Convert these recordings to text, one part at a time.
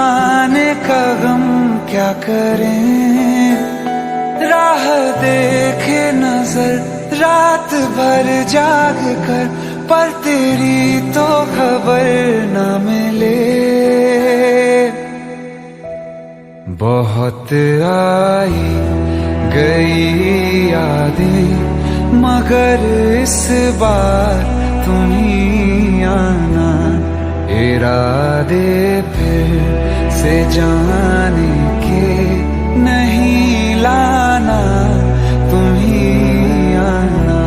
जमाने का गम क्या करें, राह देखे नजर रात भर जाग कर, पर तेरी तो खबर न मिले। बहुत आई गई यादें, मगर इस बार तुम ही आना, इरादे फिर से जाने के नहीं लाना, तुम ही आना।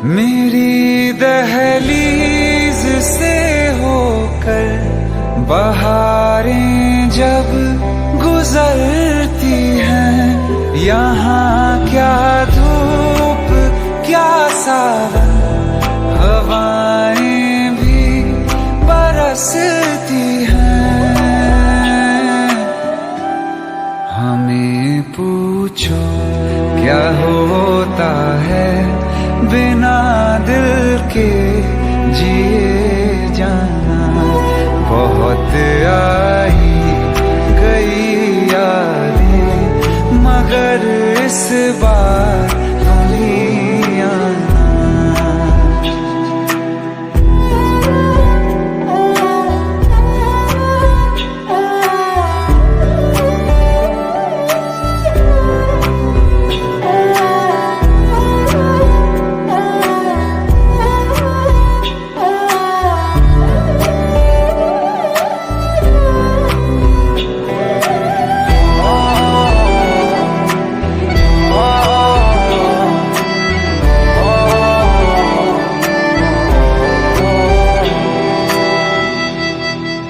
मेरी दहलीज से होकर बहारें जब गुजरती हैं, यहाँ क्या धूप क्या सावन, हवाएं भी बरसती हैं। हमें पूछो क्या होता है बिना दिल के जिए जाना। बहुत आई गई यादें, मगर इस बार तुम ही आना।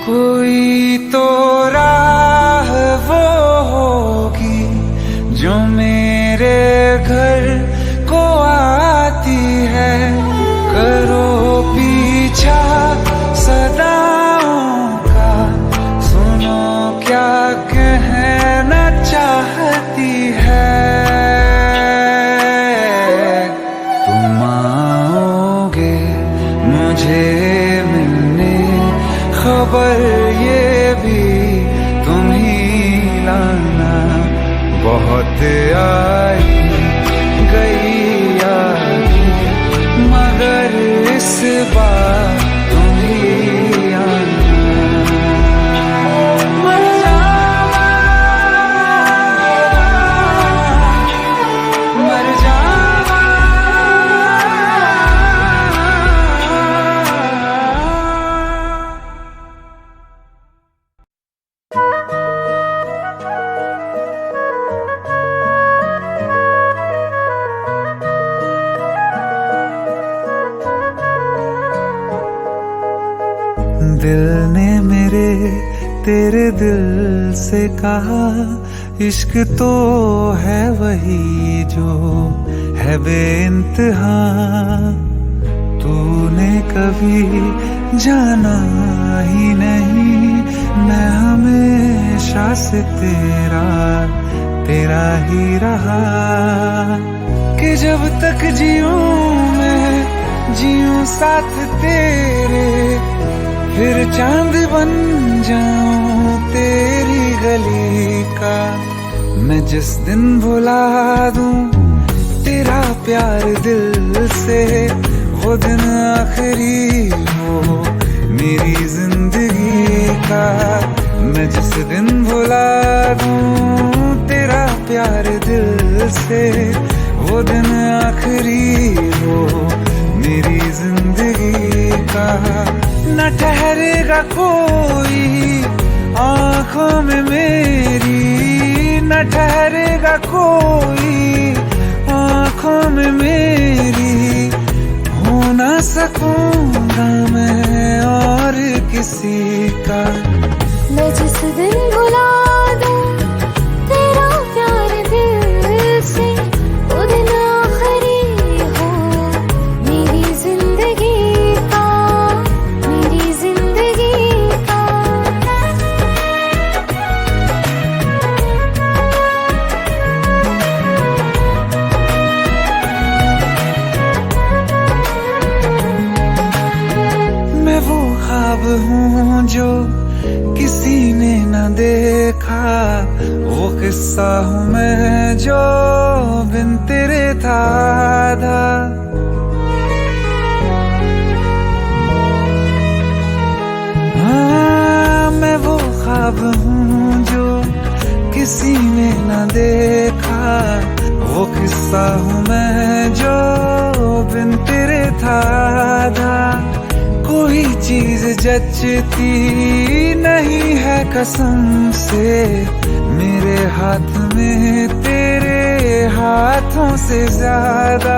कोई तो राह वो होगी जो मेरे घर को आती है, करो पीछा सदाओं का, सुनो क्या कहना चाहती है। तुम आओगे मुझे मिलने, खबर ये भी तुम ही लाना। बहुत आई गई यादें, मगर इस बार तुम ही आना। मर जावा, मर जावा। दिल ने मेरे तेरे दिल से कहा, इश्क तो है वही जो है बेइंतहा। तूने कभी जाना ही नहीं, मैं हमेशा से तेरा ही रहा। कि जब तक जीऊं मैं जीऊं साथ तेरे, फिर चांद बन जाऊं तेरी गली का। मैं जिस दिन भुला दूं तेरा प्यार दिल से, वो दिन आखिरी हो मेरी जिंदगी का। मैं जिस दिन भुला दूं तेरा प्यार दिल से, वो दिन आखिरी हो मेरी जिंदगी का। न ठहरेगा कोई आँखों में मेरी, न ठहरेगा कोई आँखों में मेरी, हो ना सकूंगा मैं और किसी का। मैं जिस दिन भुला दूं तेरा प्यार दिल से, वो दिन आखिरी हो मेरी जिंदगी का, मेरी जिंदगी का। मैं वो ख्वाब हूँ जो किसी ने न देखा, वो किस्सा हूँ मैं जो बिन तेरे था आधा। हाँ, मैं वो ख्वाब हूँ जो किसी ने न देखा, वो किस्सा हूँ मैं जो बिन तेरे था आधा। कोई चीज जचती नहीं है कसम से मेरे हाथ में तेरे हाथों से ज्यादा।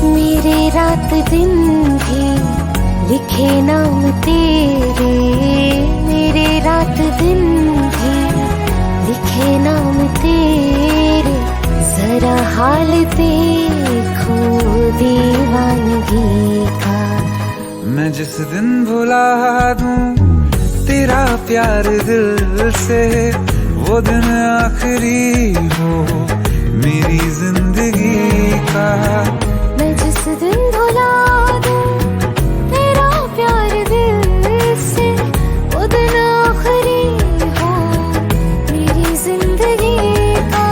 मेरे रात दिन भी लिखे नाम तेरे, मेरे रात दिन भी लिखे नाम तेरे। जरा हाल देखो दीवानगी का। मैं जिस दिन भुला दूं तेरा प्यार दिल से, वो दिन आखिरी हो मेरी जिंदगी का। मैं जिस दिन भुला दूं तेरा प्यार दिल से, वो दिन आखिरी हो मेरी जिंदगी का।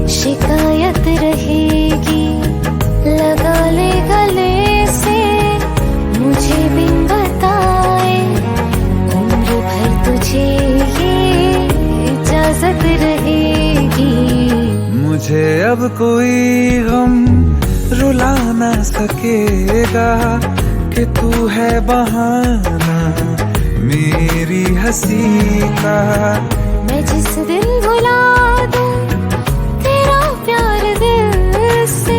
शिकायत रहेगी लगा ले गले से मुझे बिन बताए, उम्र भर तुझे ये इजाजत रहेगी। मुझे अब कोई गम रुला ना सकेगा कि तू है बहाना मेरी हंसी का। मैं जिस दिन भुला दूं तेरा प्यार दिल से,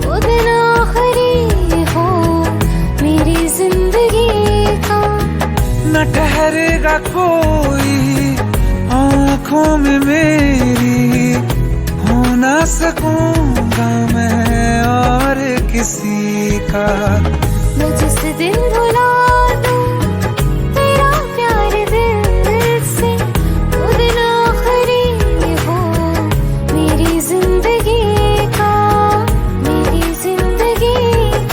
वो दिन आखिरी हो मेरी जिंदगी का। न ठहरेगा कोई आँखों में मेरी, हो ना सकूंगा मैं और किसी का। मैं जिस दिन भुला दूं तेरा प्यार दिल से, वो दिन आखिरी हो मेरी जिंदगी का, मेरी जिंदगी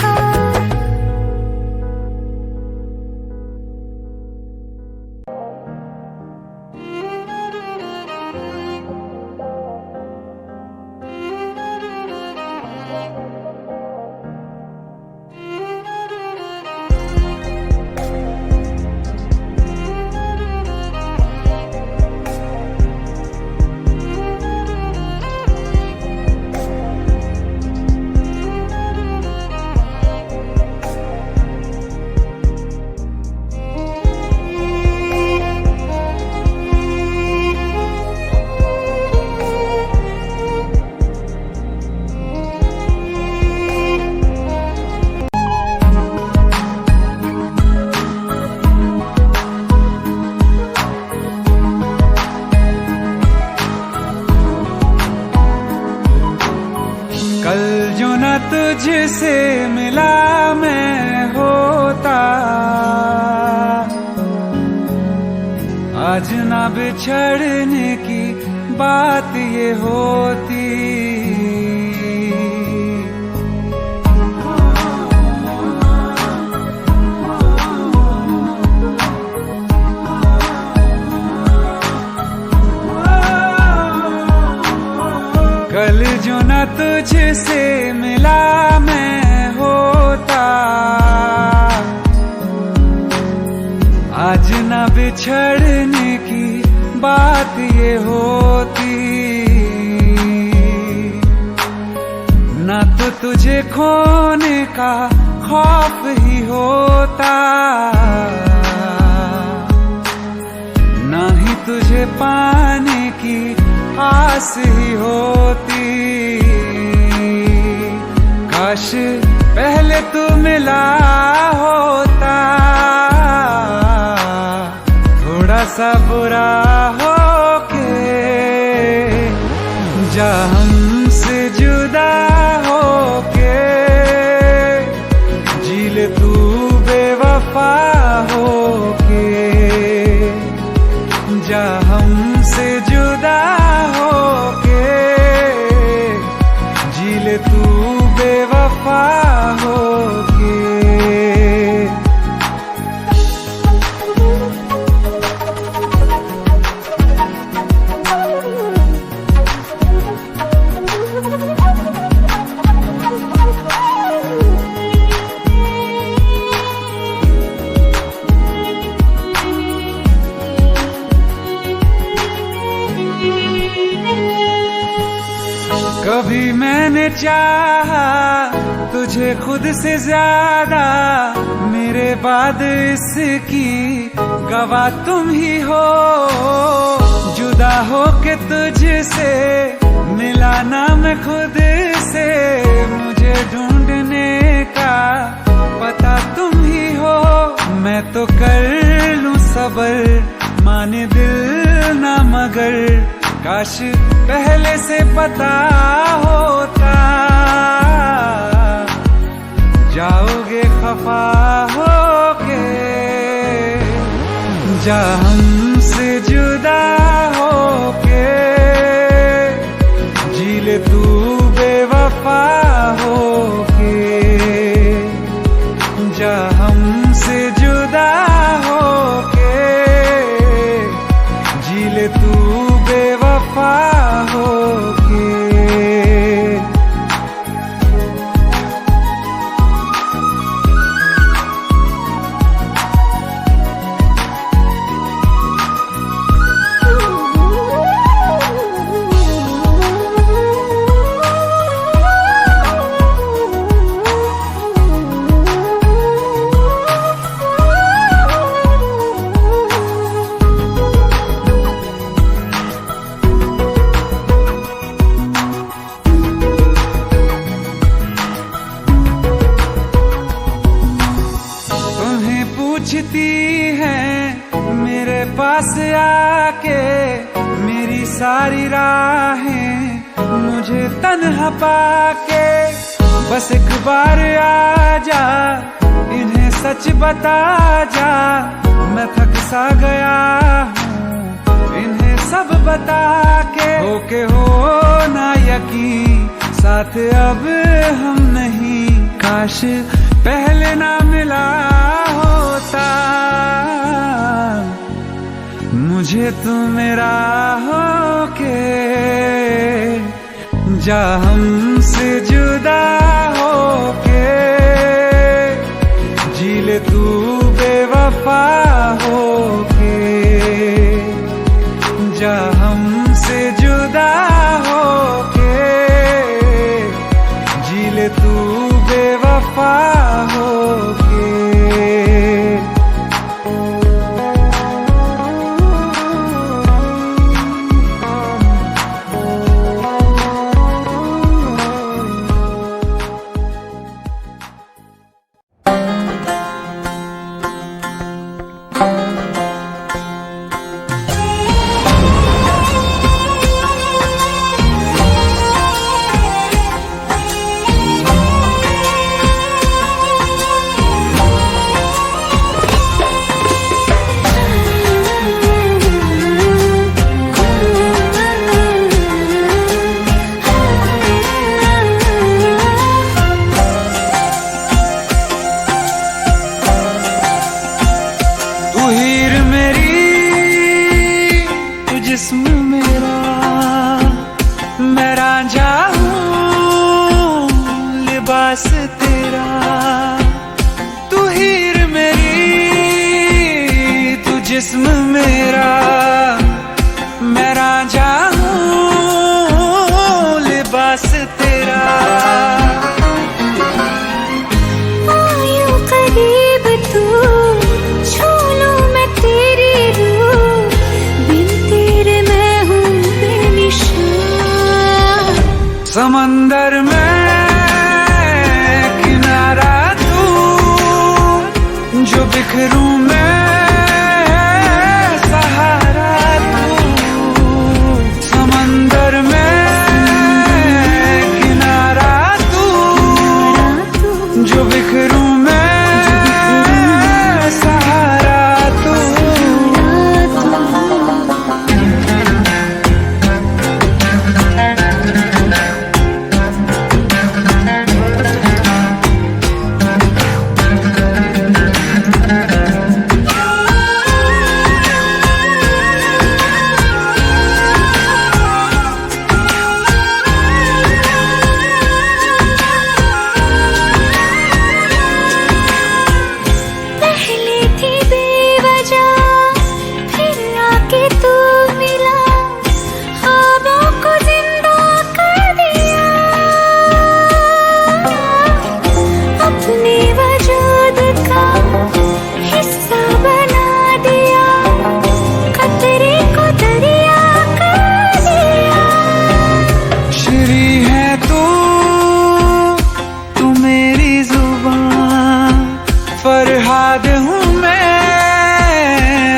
का। कल जो न तुझसे मिला मैं होता, आज ना बिछड़ने की बात ये होती। कल जो न तुझसे मिला मैं होता, आज बिछड़ने की बात ये होती, ना तो तुझे खोने का खौफ ही होता, ना ही तुझे पाने की आस ही होती। काश पहले तू मिला होता, थोड़ा सा बुरा होके जा हमसे जुदा होके, जी ले तू बेवफा होके, जा हमसे जुदा होके, जी ले तू बेवफा होके। कभी मैंने चाहा तुझे खुद से ज्यादा, मेरे बाद इसकी गवाह तुम ही हो। जुदा हो के तुझसे मिला ना मैं खुद से, मुझे ढूंढने का पता तुम ही हो। मैं तो कर लूं सबर, माने दिल ना मगर, काश पहले से पता होता, जाओगे खफा होके, जा हमसे जुदा होके, जी ले तू बेवफा होके, जा हमसे जुदा होके, जी ले तू बेवफा होके। पूछती है मेरे पास आके, मेरी सारी राहें मुझे तन्हा पाके, बस एक बार आ जा, इन्हें सच बता जा, मैं थक सा गया हूँ इन्हें सब बता के। होके हो ना यकीन, साथ अब हम नहीं, काश पहले ना मिला होता, मुझे तू मेरा होके, जा हमसे जुदा होके, जी ले तू बेवफा होके, जा हमसे जुदा होके, जी ले तू बेवफा होके। जिस्म मेरा, मैं रांझा हूँ लिबास तेरा, तू हीर मेरी, तू जिस्म मेरा। मेरा, मैं राजा हूँ लिबास तेरा। आयो करीब तू, छू लूं मैं तेरी रूह, बिन तेरे मैं हूँ बेनिशान। समंदर में किनारा तू, जो बिखरूं मैं सहारा तू। समंदर में किनारा तू, जो बिखरूं मैं सहारा तू। पहले थी बेवजह, फिर आके तू मिला, ख्वाबों को जिंदा कर दिया। अपने वजूद का हिस्सा बना दिया, कतरे को दरिया कर दिया। श्री है तू मेरी जुबान, फरहाद हूँ मैं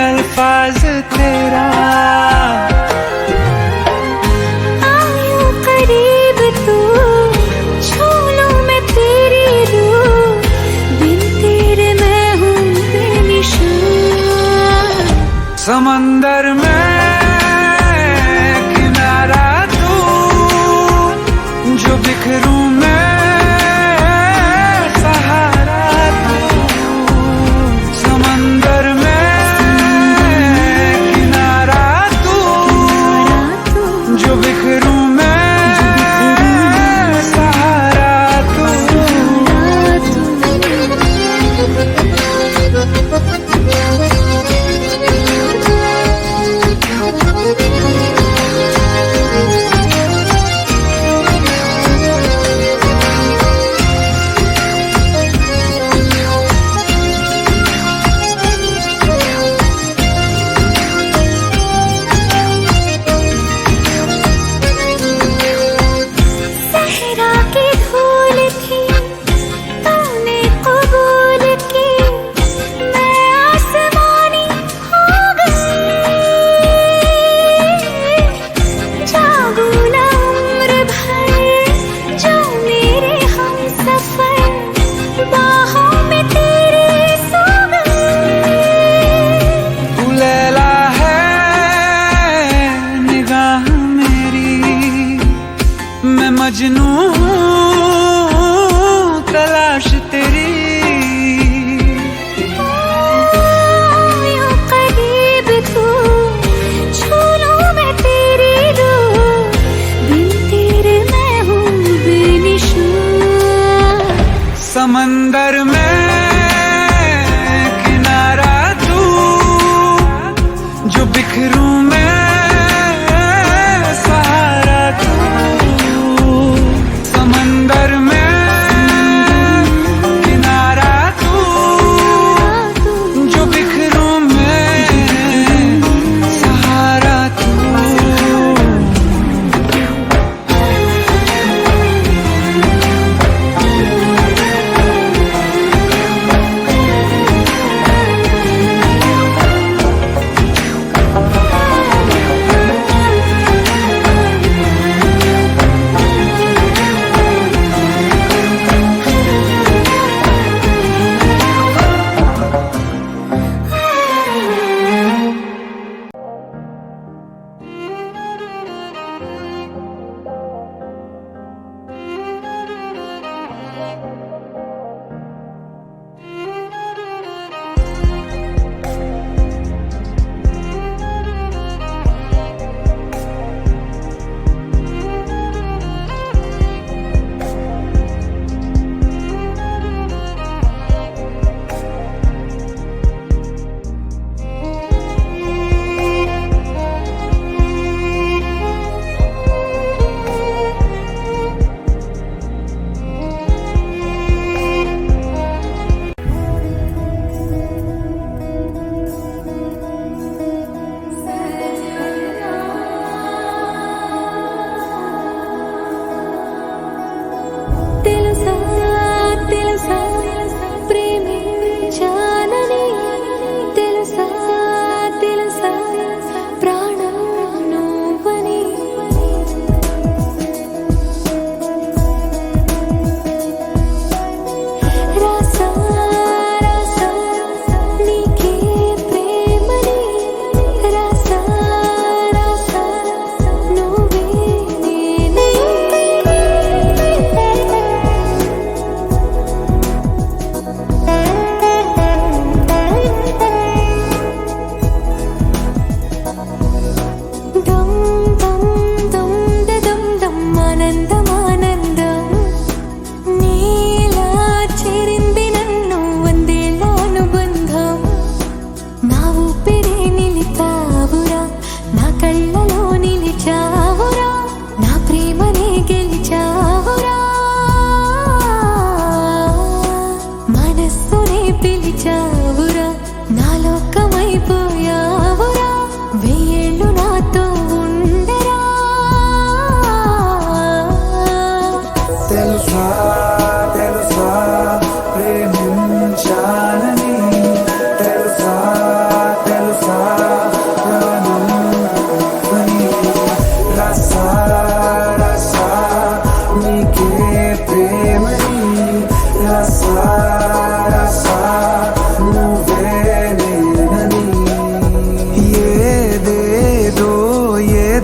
अल्फाज तेरा। आयो करीब तू, छू लूं मैं तेरी रूह, बिन तेरे मैं हूँ बेनिशान। समंदर में किनारा तू, जो बिखरूं मैं सहारा तू। समंदर में किनारा तू, जो बिखरूं मैं सहारा तू। सहरा की धूल थी, तूने कबूल की, मैं आसमानी हो गई। जागू ना उम्र भर जो मेरे हमसफर, बाहों में तेरे सो गई। तू लैला है निगाह मेरी, मैं मजनू हूँ तलाश तेरी। आयो करीब तू, छू लूं मैं तेरी रूह, बिन तेरे मैं हूँ बेनिशान। समंदर में किनारा तू, जो बिखरूं मैं सहारा तू। समंदर में किनारा तू, जो बिखरूं मैं सहारा तू।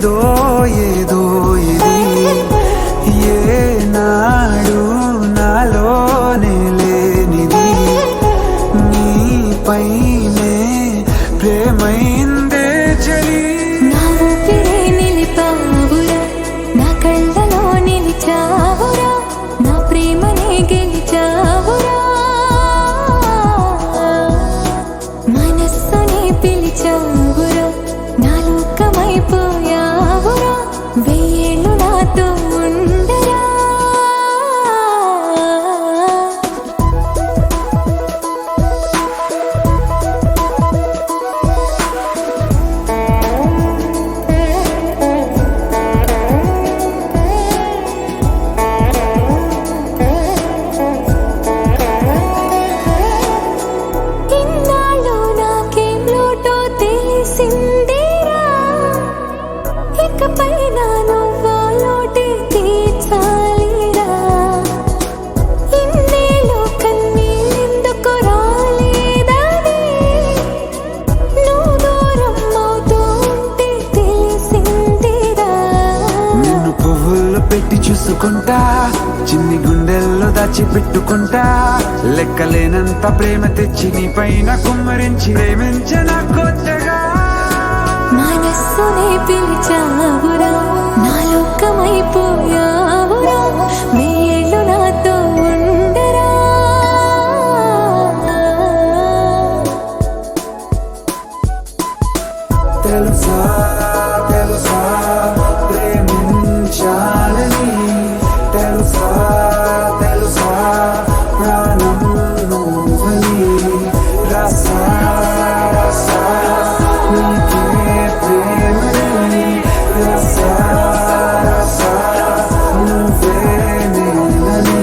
ఏదో ఏదో ఇది ఏ నాడు నాలోనే లేనిది నీ పైనే ప్రేమైందే చలి నా ఊపిరే నిలిపావురా నా కళ్ళలో నిలిచావురా నా ప్రేమనే గెలిచావురా మనస్సునే పిలిచావురా నా లోకమైపోయావురా వెయ్యేళ్ళు నాతో ఉండరా ఇన్నాళ్ళు నాకేం లోటో తెలిసిందిరా ఇకపై నా నువ్వా లోటే తీర్చాలిరా ఇన్నేళ్ళు కన్నీళ్ళెందుకు రాలేదని నువ్వు దూరం అవుతూ ఉంటే తెలిసిందిరా నిన్ను పువ్వుల్లో పెట్టి చూసుకుంటా చిన్ని గుండెల్లో దాచిపెట్టుకుంటా లెక్కలేనంత ప్రేమ తెచ్చి నీ పైన కుమ్మరించి ప్రేమించిన కొత్తగా మనస్సునే పిలిచావురా నా లోకమైపోయావురా వెయ్యేళ్ళు నాతో ఉండరా తెలుసా తెలుసా ప్రేమించాలని తెలుసా తెలుసా ప్రాణం నువ్వని రసా రసా నీకే ప్రేమని రసా రసా నువ్వే నేనని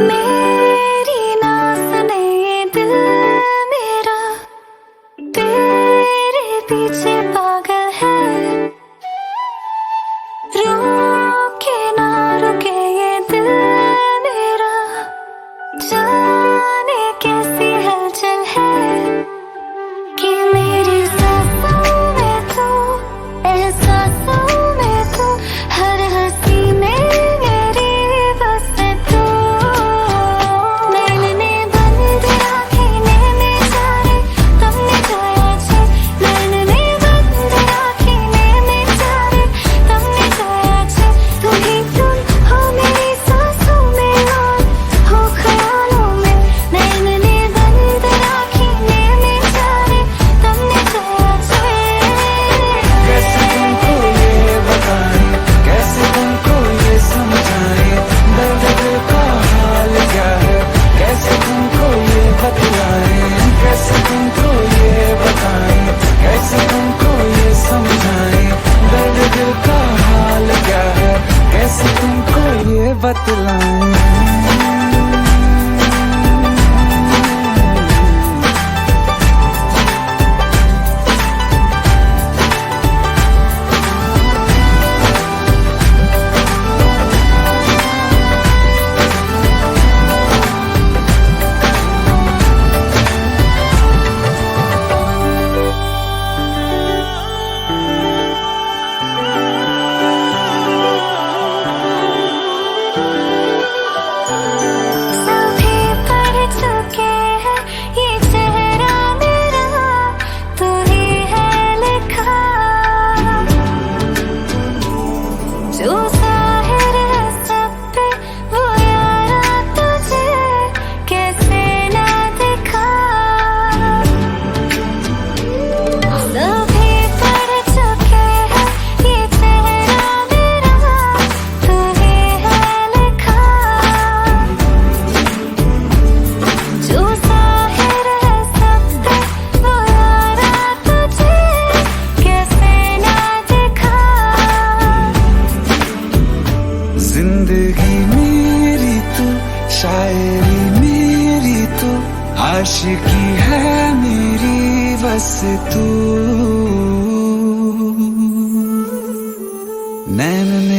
मेरी ना सुने दिल मेरा तेरे पीछे पागल है रुके ना रुके ये दिल मेरा जाने कैसी हलचल है कि मेरी सांसों में तू एहसासों में तू हर हंसी में मेरी बस तू नैनने बंद आँखें नैने जाने तुमने जाया छे नैनने बंद आँखें नैने जाने तुमने जाया छे तुम ही तुम हो मेरी सांसों में और हो ख्यालों में नैनने बंद आँखें नैने जाने तुमने जाया छे कैसे तुमको ये बताएं कैसे तुमको ये समझाएं दर्द दिल का हाल क्या है कैसे तुमको ये बतलाएं कैसे तुमको ये बताएं कैसे तुमको ये समझाएं दर्द दिल का हाल क्या है कैसे तुमको ये बतलाएं बस तू नैन में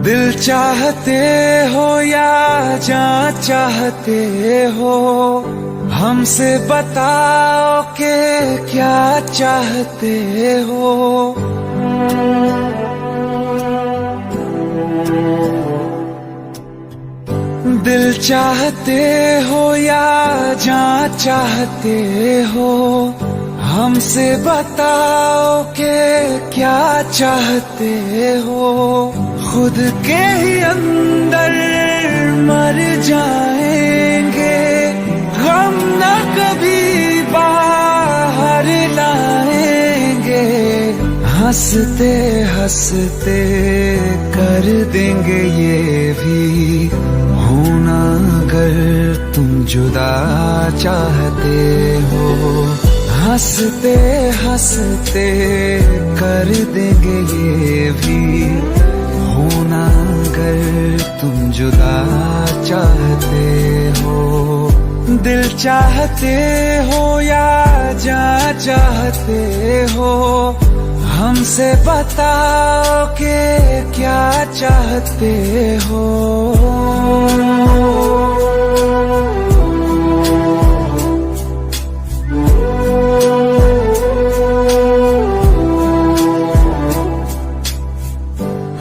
दिल चाहते हो या जान चाहते हो, हमसे बताओ कि क्या चाहते हो। दिल चाहते हो या जान चाहते हो, हमसे बताओ कि क्या चाहते हो। खुद के ही अंदर मर जाएंगे, गम न कभी बाहर लाएंगे। हंसते हंसते कर देंगे ये भी, होना अगर तुम जुदा चाहते हो। हंसते हंसते कर देंगे ये भी, होना अगर तुम जुदा चाहते हो। दिल चाहते हो या जान चाहते हो, हमसे बताओ कि क्या चाहते हो।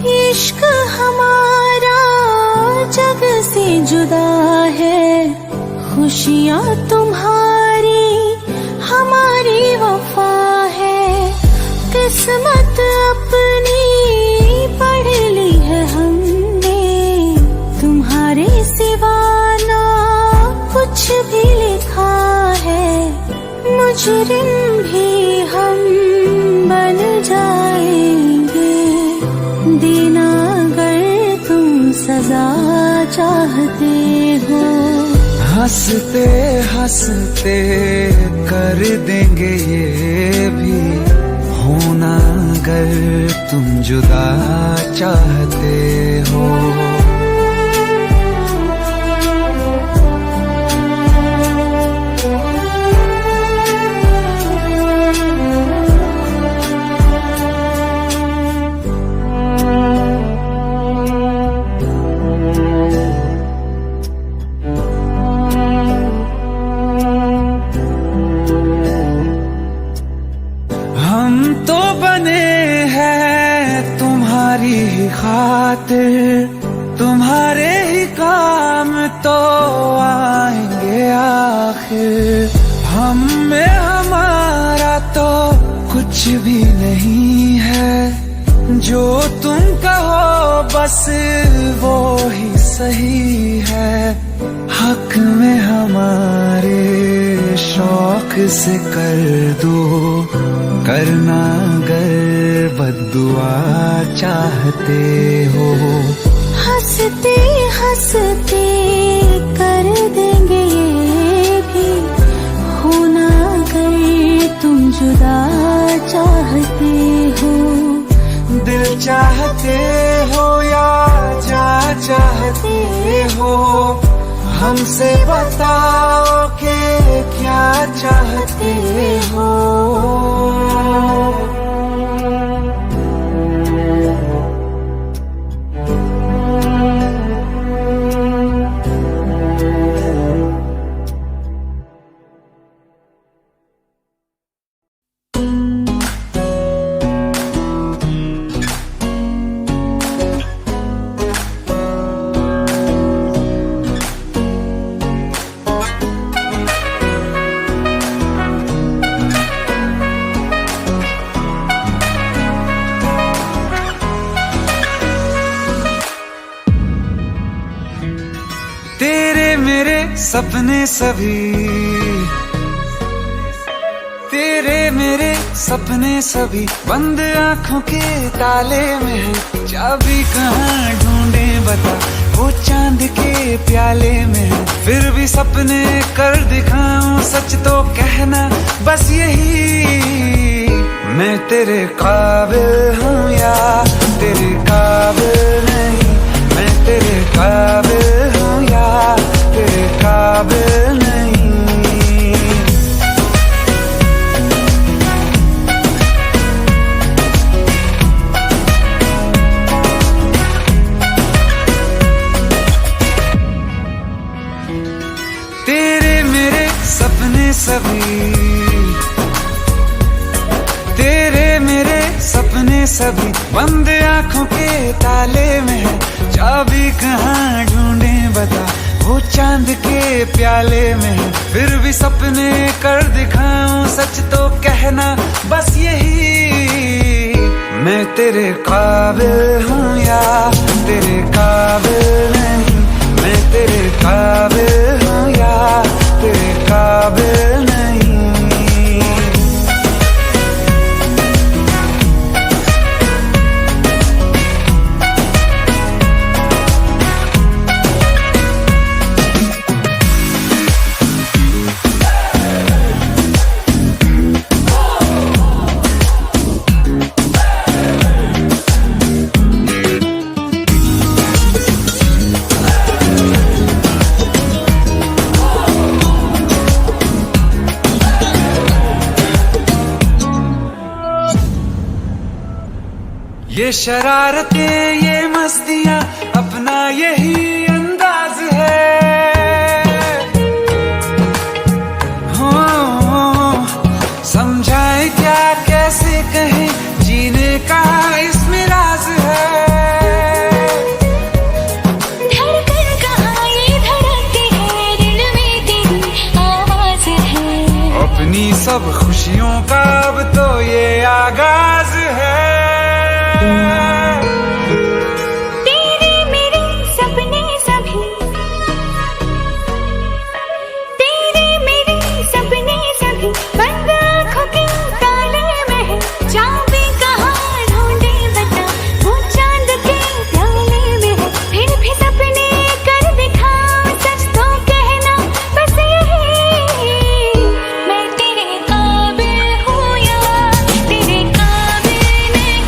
इश्क हमारा जग से जुदा है, खुशियाँ तुम्हारी हमारी वफा है। किस्मत अपनी पढ़ ली है हमने, तुम्हारे सिवा ना कुछ भी लिखा है। मुजरिम भी हम बन जाएंगे, देना अगर तुम सजा चाहते हो। हंसते हंसते कर देंगे ये भी, होना अगर तुम जुदा चाहते हो। हम तो बने हैं तुम्हारी ही खातिर, तुम्हारे ही काम तो वो ही सही है, हक में हमारे शौक से कर दो, करना अगर बद्दुआ चाहते हो। हंसते हंसते कर देंगे ये भी, होना अगर तुम जुदा चाहते हो। दिल चाहते हो या जा चाहते हो, हमसे बताओ कि क्या चाहते हो। तेरे मेरे सपने सभी, तेरे मेरे सपने सभी बंद आंखों के ताले में है। चाबी कहाँ ढूंढे बता, वो चांद के प्याले में है। फिर भी सपने कर दिखाऊं, सच तो कहना बस यही, मैं तेरे काबिल हूँ या तेरे काबिल नहीं। मैं तेरे काबिल हूँ या तेरे काबिल नहीं। तेरे मेरे सपने सभी, तेरे मेरे सपने सभी बंद आंखों के ताले में है। चाबी कहाँ ढूंढे बता, वो चांद के प्याले में है। फिर भी सपने कर दिखाऊं, सच तो कहना बस यही, मैं तेरे काबिल हूँ या तेरे काबिल नहीं। मैं तेरे काबिल हूँ या तेरे काबिल नहीं। ये शरारतें ये मस्तियाँ अपना यही अंदाज है। हो समझाए क्या कैसे कहें, जीने का इसमें राज है। धड़कन कहाँ ये धड़कती है, दिल में तेरी आवाज है। अपनी सब खुशियों का अब तो ये आगाज है। तेरे मेरे सपने सभी, तेरे मेरे सपने सभी बंद आंखों के ताले में है। चाबी कहाँ ढूंढे बता, वो चांद के प्याले में है। फिर भी सपने कर दिखाऊं, सच तो कहना बस यही, मैं तेरे काबिल हूँ या तेरे काबिल नहीं।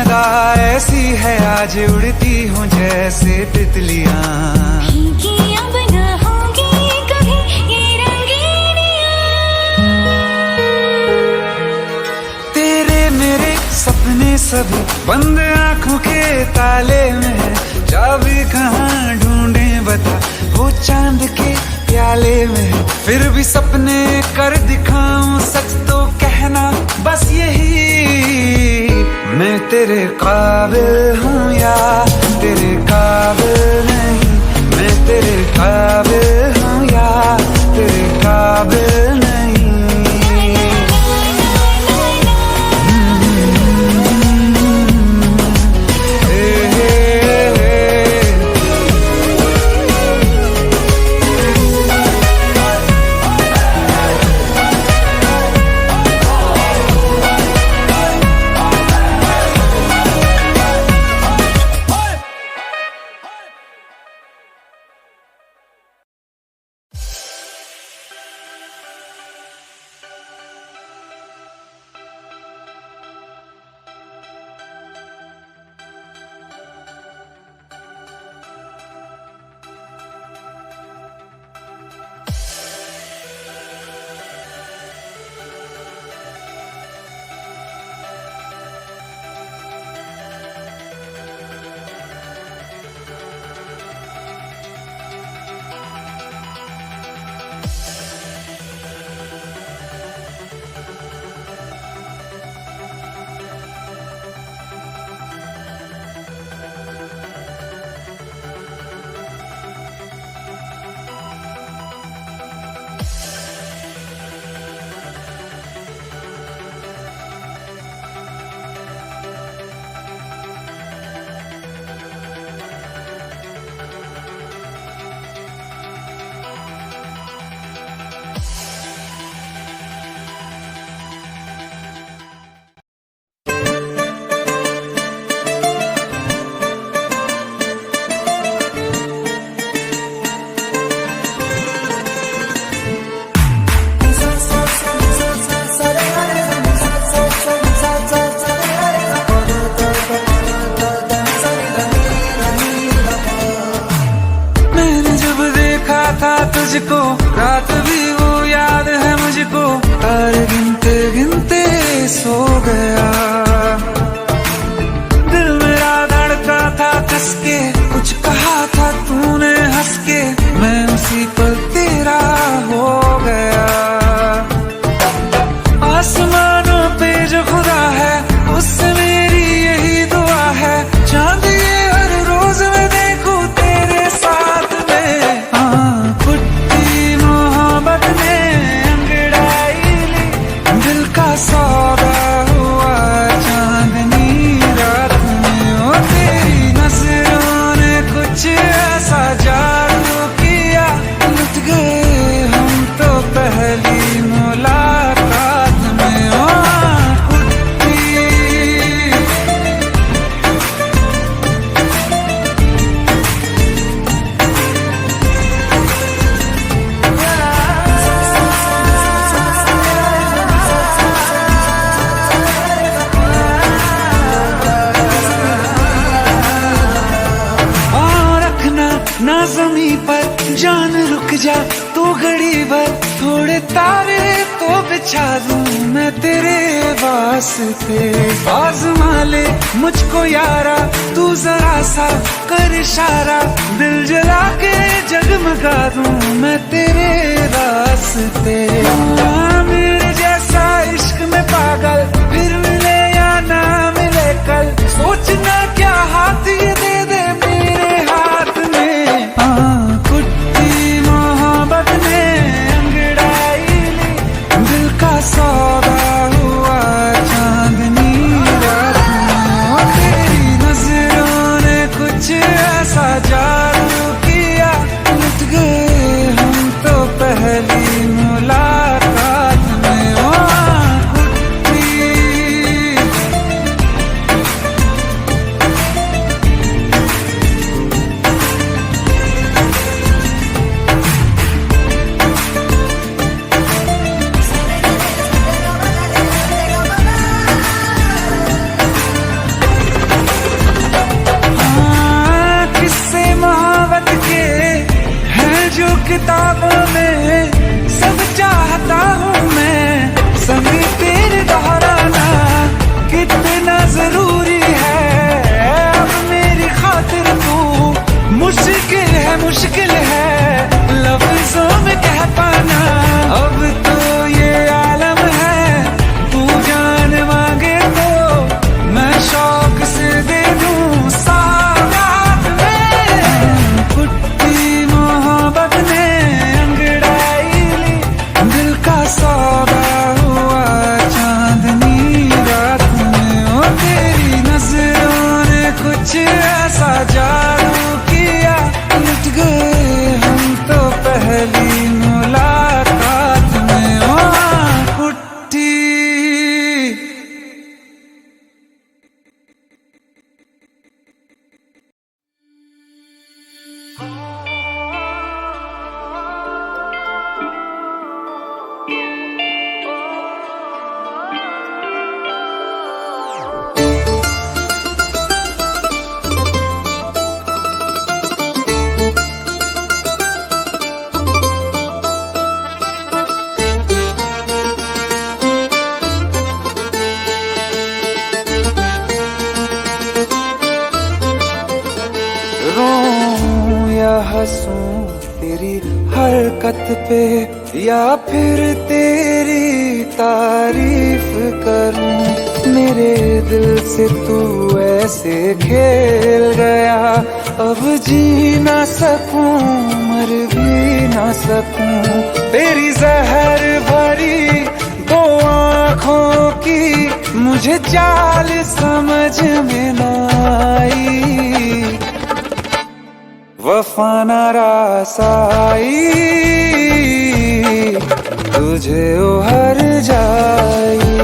अदा ऐसी है आज उड़ती हूँ जैसे तितलियां। भीगी अब न होगी कभी ये रंगीनियां। तेरे मेरे सपने सभी बंद आंखों के ताले में है, चाबी कहाँ ढूंढे बता वो चांद के प्याले में है। फिर भी सपने कर दिखाऊं सच तो कहना बस यही, मैं तेरे काबिल हूँ या तेरे काबिल नहीं। मैं तेरे काबिल हूँ या तेरे काबिल नहीं। तुझको रात भी वो याद है मुझको, तारे गिनते गिनते सो गया। दिल मेरा धड़का था कस के, कुछ कहा था तूने हंस के, मैं उसी पल तेरा हो गया। आसमानों पे जो खुदा है उससे मेरी यही दुआ है, चांद ये हर रोज मैं देखूं तेरे साथ में। पुट्टी मोहब्बत ने अंगड़ाई ली, दिल का सौदा हुआ चांदनी रात में। ओ तेरी नजरों ने कुछ ऐसा जादू किया, लुट गए हम तो पहली मुलाकात में। ओ ना ज़मीं पर जान रुक जा तू घड़ी भर, थोड़े तारे तो बिछा दूं मैं तेरे वास्ते। आज़मा ले मुझको यारा तू जरा सा कर इशारा, दिल जला के जगमगा दूं मैं तेरे रास्ते। मेरे जैसा इश्क में पागल फिर मिले या ना मिले कल, सोचना क्या हाथ ये दे दे मेरे हाथ में। कुट्टी मोहब्बत ने अंगड़ाई ली, दिल का सौदा हुआ चांदनी रात में। तेरी नजरों ने कुछ ऐसा जादू किया, लुट गए हम तो पहली मुलाकात में। ओ कुट्टी कुछ ऐसा जादू किया, लुट गए हम तो पहली मुलाकात में। ओ आँख उठी रोऊं या हंसूं तेरी हरकत पे, या फिर तेरी तारीफ करूं। मेरे दिल से तू ऐसे खेल गया, अब जी ना सकूं मर भी ना सकूं। तेरी जहर भरी दो आँखों की मुझे चाल समझ में ना आई, वफा न रासाई तुझे उहर जाई।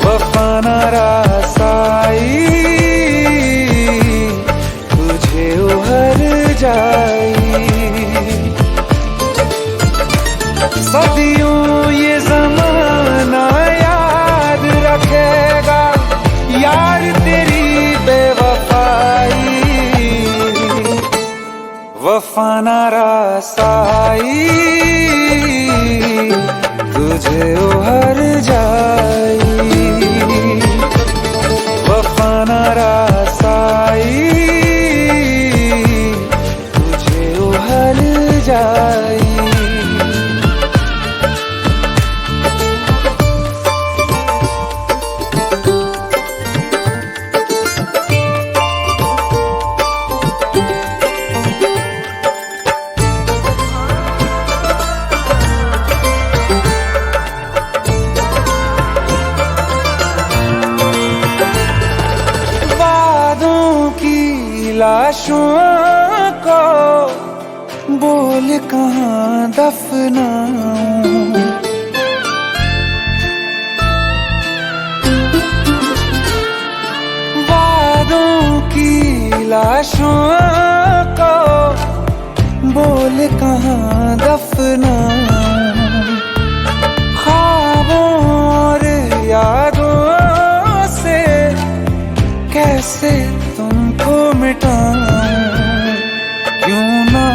वफा न रासाई तुझे उहर जाई। सदियों ये ज़माना याद रखेगा यार तेरी बेवफाई, वफा न रासाई तुझे उहर जाई। वफा न रासाई तुझे उहर जाई। लाशों को बोल कहाँ दफनाऊं, वादों की लाशों को बोल कहाँ दफनाऊं। ख्वाबों और यादों से कैसे तुमको मिटाऊं, क्यों ना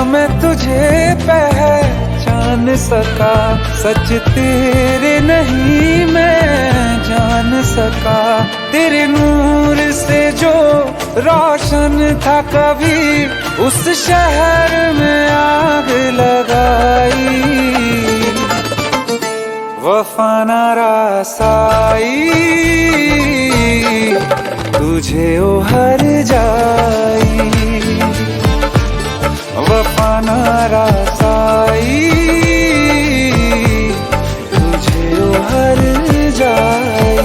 मैं तुझे पहचान सका। सच तेरे नहीं मैं जान सका, तेरे नूर से जो रोशन था कभी उस शहर में आग लगाई। वफा न रासाई तुझे उहर जाई। वफा न रासाई तुझे उहर जाई।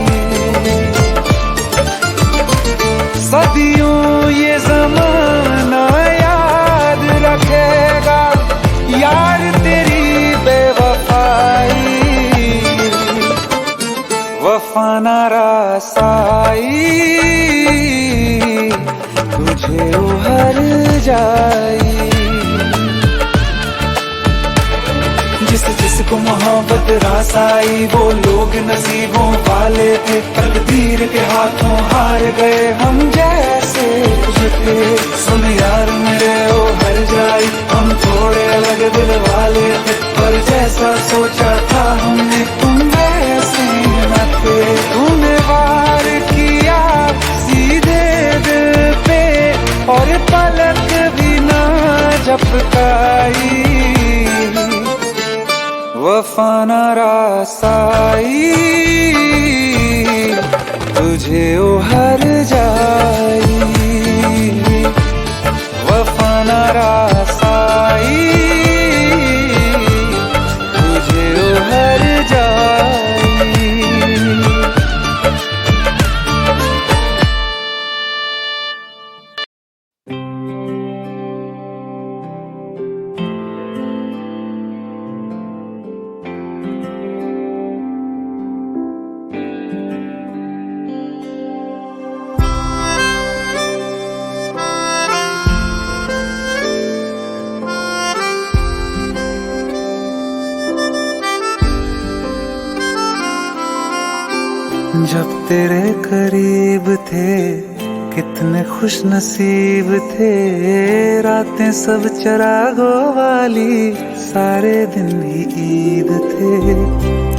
सदियों ये ज़माना याद रखेगा यार तेरी बेवफाई, वफा न रासाई तुझे उहर जाई। जिसको मोहब्बत रास आई वो लोग नसीबों वाले थे, तकदीर के हाथों हार गए हम जैसे थे। सुन यार मेरे ओ हर जाई, हम थोड़े अलग दिल वाले थे, पर जैसा सोचा था हमने तुम वैसे न थे। तूने वार किया सीधे दिल पे और पलक भी ना झपकाई। वफा न रासाई तुझे उहर जाई। वफा न रासाई तुझे उहर जाई। जब तेरे करीब थे कितने खुश नसीब थे, रातें सब चरागों वाली, सारे दिन ही ईद थे।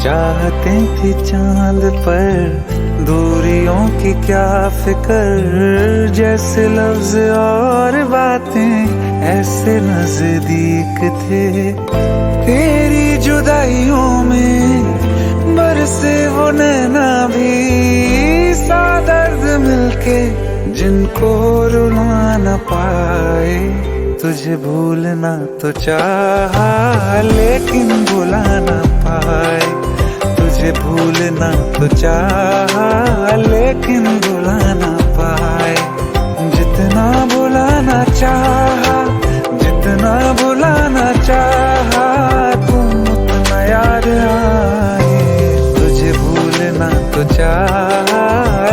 चाहते थी चांद पर दूरियों की क्या फिक्र, जैसे लफ्ज और बातें ऐसे नजदीक थे। तेरी जुदाइयों में बरसे वो नैना भी, सा दर्द मिलके जिनको रुला न पाए। तुझे भूलना तो चाहा लेकिन भुला न पाए, तुझे भूलना तो चाहा लेकिन भुला न पाए। जितना भुलाना चाहा, जितना भुलाना चाहा, तुम उतना याद आए। तुझे भूलना तो चाहा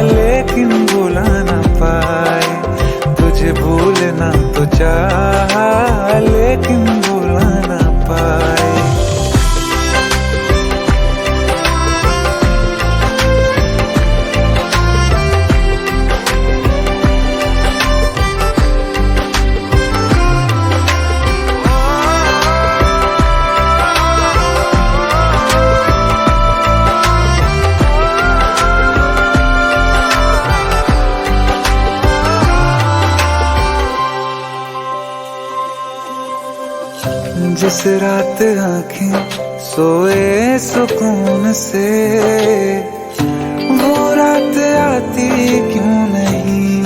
लेकिन भुला न पाए, तुझे भूलना तो चाहा लेकिन भुला न पाए। जिस रात आंखें सोए सुकून से, वो रात आती क्यों नहीं।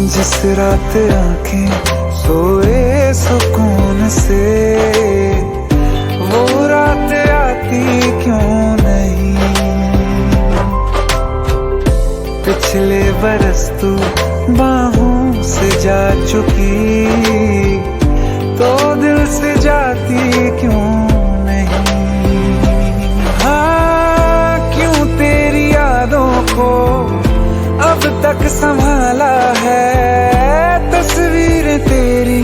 जिस रात आंखें सोए सुकून से, वो रात आती क्यों नहीं। पिछले बरस तू बाहों से जा चुकी, तो दिल से जाती क्यों नहीं। हाँ, क्यों तेरी यादों को अब तक संभाला है, तस्वीरें तेरी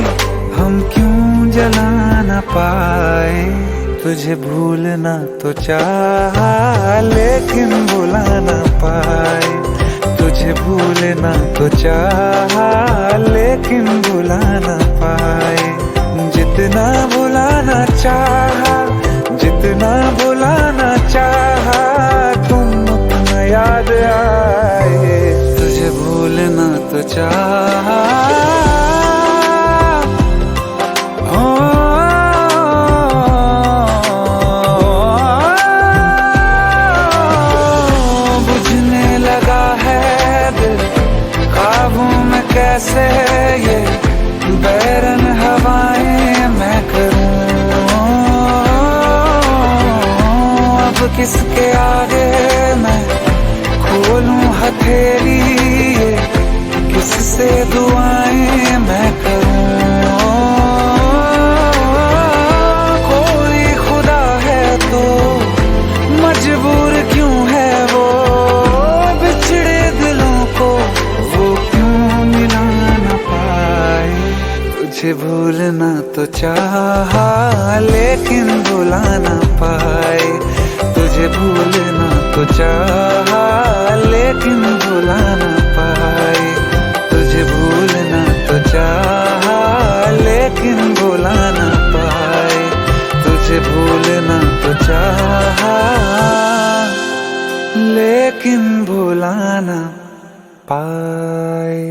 हम क्यों जला न पाए। तुझे भूलना तो चाहा लेकिन भुला न पाए, तुझे भूलना तो चाहा लेकिन भुला न पाए। जितना भुलाना चाहा, जितना भुलाना चाहा, तुम उतना याद आए। तुझे भूलना तो चाहा, बुझने लगा है दिल काबू में कैसे, ये बैरन हवाएं मैं करूं। अब किसके आगे मैं खोलूं हथेली, ये किससे दुआएं मैं करूं। कोई खुदा है तो मजबूर क्यों है वो, बिछड़े दिलों को वो क्यों मिला न पाए। तुझे भूलना तो चाहा लेकिन भुला न पाए, तुझे भूलना तो चाहा लेकिन भुला न पाए। तुझे भूलना तो चाहा लेकिन भुला न पाए, तुझे भूलना तो चाहा लेकिन भुला न पाए।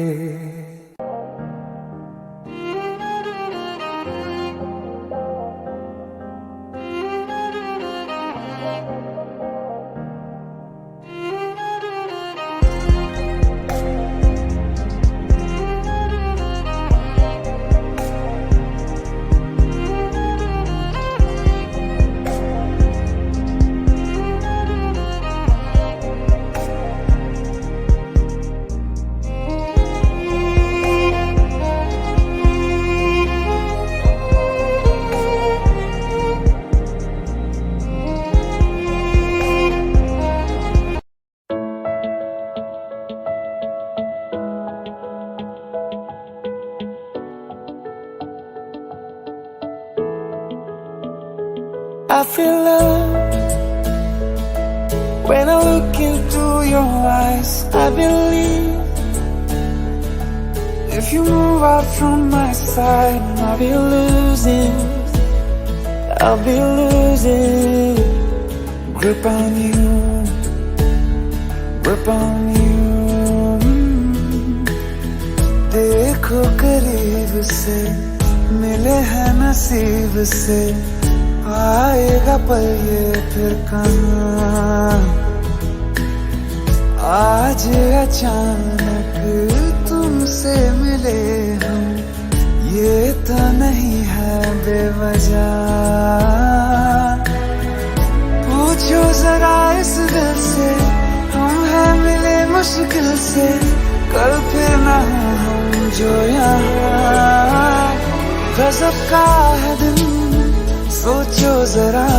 I feel love your eyes, I believe. If you move out from my side, I'll be losing. I'll be losing grip on you, grip on you. देखो करीब से, मिले हैं नसीब से, आएगा पल ये फिर कहाँ। आज अचानक तुमसे मिले हम, ये तो नहीं है बेवजह। पूछो जरा इस दिल से, हम हैं मिले मुश्किल से, कल फिर ना हो हम जो यहाँ। गजब का है दिन, सोचो जरा,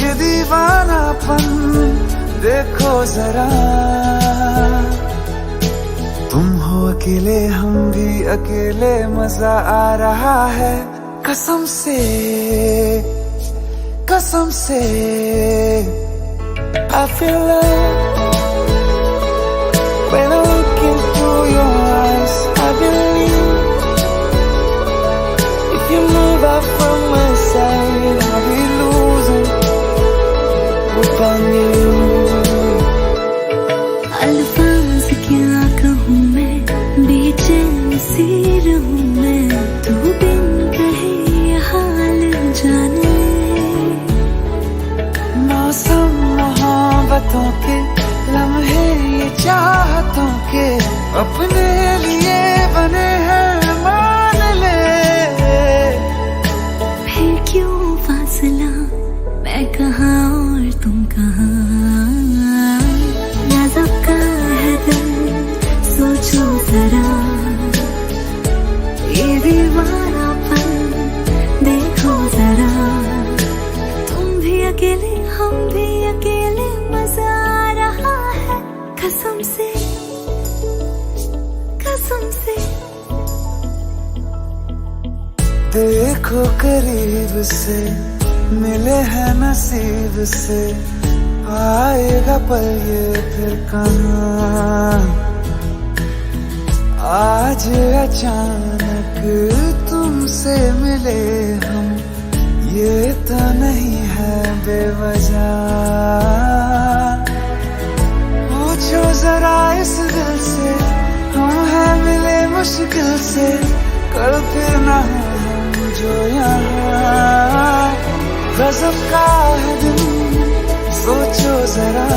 ये दीवानापन देखो जरा। तुम हो अकेले, हम भी अकेले, मजा आ रहा है कसम से, कसम से। I feel love when I look into your eyes, I believe. If you move out from my side, I'll be losing grip on you. अल्फाज क्या कहूँ मैं, बेचैन सी रहूँ मैं, तू बिन कहे ये हाल जाने। मौसम मोहब्बतों के, लम्हे ये चाहतों के, अपने लिए बने हैं मान ले। फिर क्यों फासला, मैं कहाँ और तुम कहाँ। गजब का है दिल, सोचो जरा, ये दीवानापन देखो जरा। तुम भी अकेले, हम भी अकेले, मजा आ रहा है कसम से, कसम से। देखो करीब से, मिले हैं नसीब से, आएगा पल ये फिर कहाँ। आज अचानक तुमसे मिले हम, ये तो नहीं है बेवजह। पूछो जरा इस दिल से, हम हैं मिले मुश्किल से, कल फिर ना हो हम जो यहाँ। गजब का है दिन, सोचो जरा,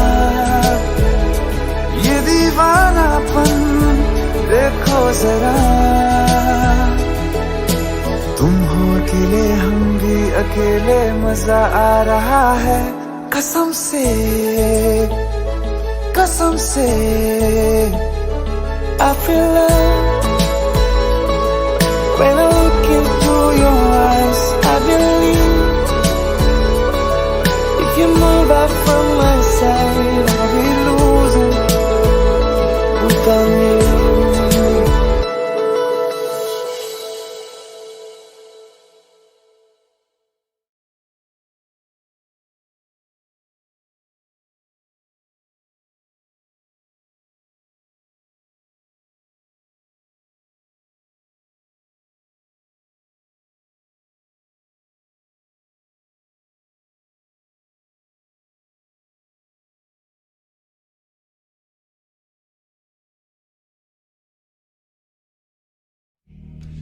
ये दीवानापन देखो जरा। तुम हो अकेले, हम भी अकेले, मजा आ रहा है कसम से, कसम से। I feel love when I look into your eyes, I believe. If you move out from my side, I'll be losing grip on you.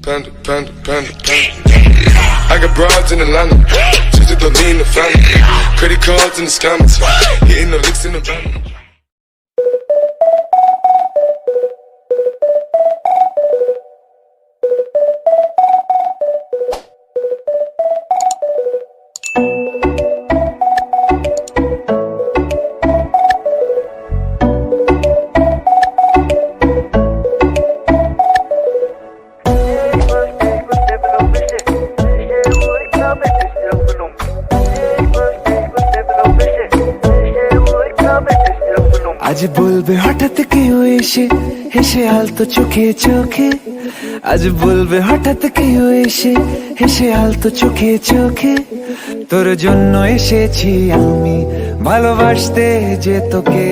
Panda, panda, panda, panda. I got broads in Atlanta, just to lean the family. Credit cards in the scammers, hitting the licks in the van. আজ বলবে হঠাৎ কেউ এসে, হেসে আলতো চোখে চোখে। আজ বলবে হঠাৎ কেউ এসে, হেসে আলতো চোখে চোখে। তোর জন্য এসেছি আমি ভালোবাসতে যে তোকে।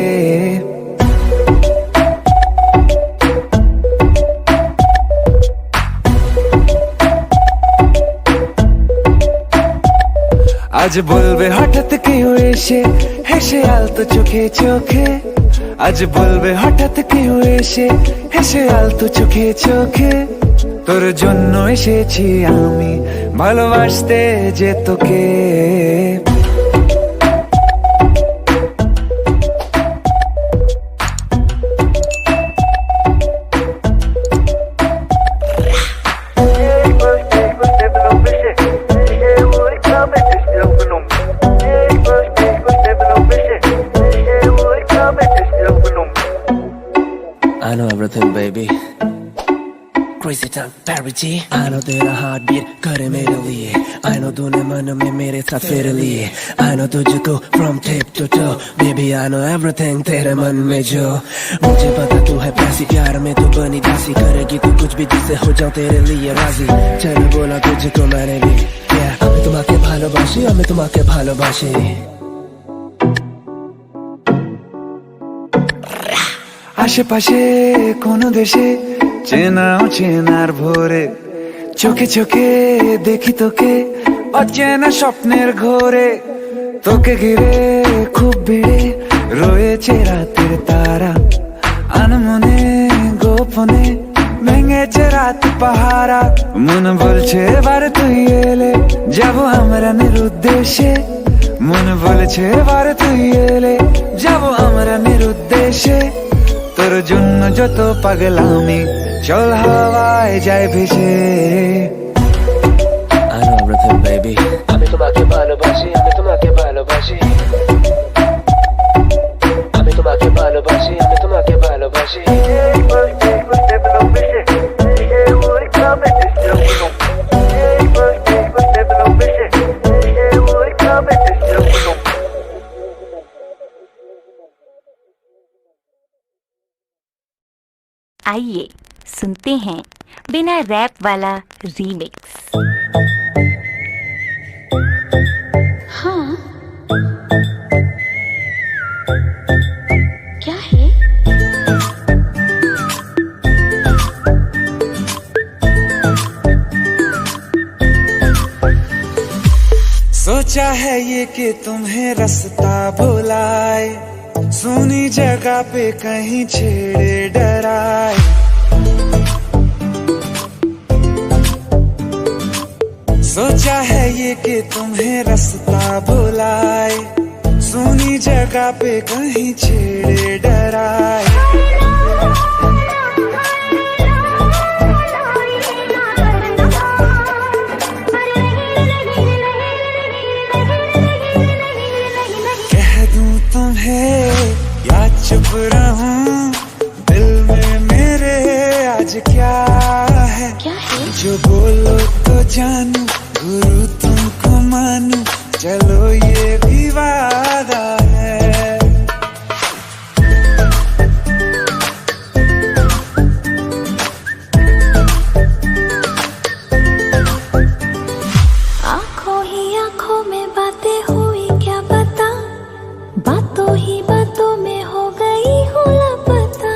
আজ বলবে হঠাৎ কেউ এসে হেসে আলতো চোখে চোখে, আজ বলবে হঠাৎ কেউ এসে হেসে আলতো চোখে চোখে, তোর জন্য এসেছি আমি ভালোবাসতে যে তোকে। I know everything, baby. Crazy time, Barry G. I know तेरा heartbeat करे मेरे लिए. I know तूने मन में मेरे साथ फिर लिए. I know तुझको from tip to toe. Baby, I know everything तेरे मन में जो. मुझे पता तू है प्यासी, प्यार में तू बनी दासी. करेगी तू कुछ भी जिससे हो जाऊं तेरे लिए राजी. चल बोला तुझको मैंने भी. Yeah, আমি তোমাকে ভালোবাসি, আমি তোমাকে ভালোবাসি. আশেপাশে কোন দেশে চেনা চেনার ভোরে, চোখে চোখে দেখি তোকে অচেনা স্বপ্নের ঘোরে, তোকে ঘিরে খুব ভিড়ে রয়েছে রাতের তারা, আনমনে গোপনে ভেঙেছে রাত পাহারা, মন বলছে এবার তুই এলে যাবো আমরা নিরুদ্দেশে, মন বলছে এবার তুই এলে যাবো আমরা নিরুদ্দেশে, তোর জন্য যত পাগলামি চল হাওয়ায় যায় ভেসে। I know everything, baby. আমি তোমাকে ভালোবাসি, আমি তোমাকে ভালোবাসি. আমি তোমাকে ভালোবাসি, আমি তোমাকে ভালোবাসি. आइए सुनते हैं बिना रैप वाला रीमिक्स। हाँ क्या है? सोचा है ये कि तुम्हें रास्ता भुलाए, सुनी जगह पे कहीं छेड़े डराए, सोचा है ये कि तुम्हें रास्ता भुलाए, सुनी जगह पे कहीं छेड़े डराए। कह दूं तुम्हें या चुप रहूं, दिल में मेरे आज क्या है, जो बोलो तो जानू, गुरु तुमको मानू, चलो ये भी वादा है। आंखों ही आंखों में बातें हुई क्या पता, बातों ही बातों में हो गई हूँ लापता।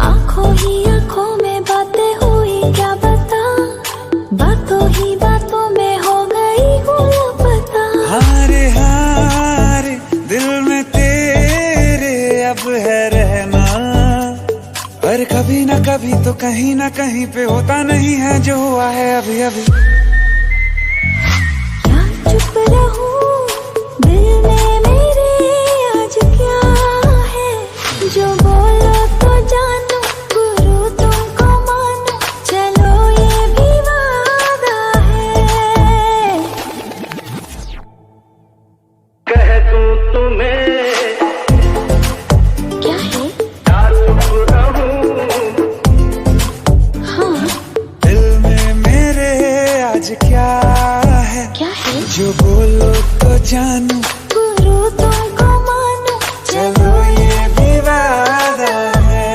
आंखों ही आंखों में बातें हुई क्या पता, बातों ही बातों में हो गई हूँ लापता। हारे हारे दिल में तेरे अब है रहना, पर कभी ना कभी तो कहीं ना कहीं पे होता नहीं है जो हुआ है अभी अभी। क्या चुप रहूं, दिल में मेरे आज क्या है, जो बोलो तो जानू, गुरु तुमको मानू, चलो ये भी वादा है। कह दूं तुम्हें क्या है? या चुप रहूं, हाँ दिल में मेरे आज क्या है, जो बोलो तो जानू, गुरु तुमको मानू, चलो ये भी वादा है।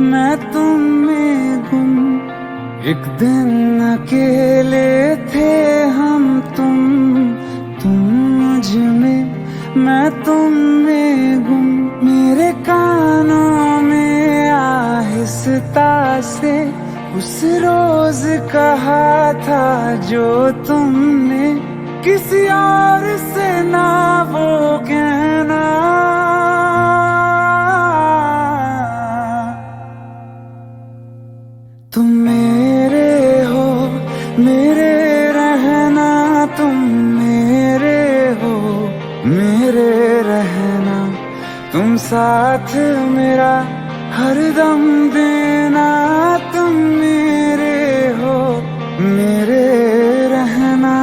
मैं तुम में गुम। एक दिन अकेले थे हम तुम मुझ में, मैं तुम में गुम। मेरे कानों में आहिस्ता से उस रोज कहा था जो तुमने, किसी और से ना वो कहना। तुम मेरे हो, मेरे रहना, तुम मेरे हो, मेरे रहना। तुम साथ मेरा हरदम देना, तुम मेरे हो, मेरे रहना।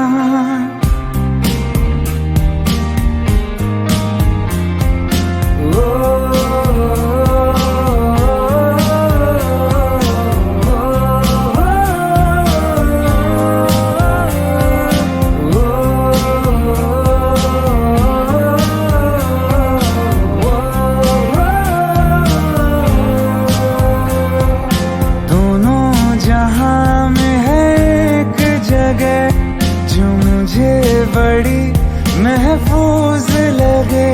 बड़ी महफूज लगे,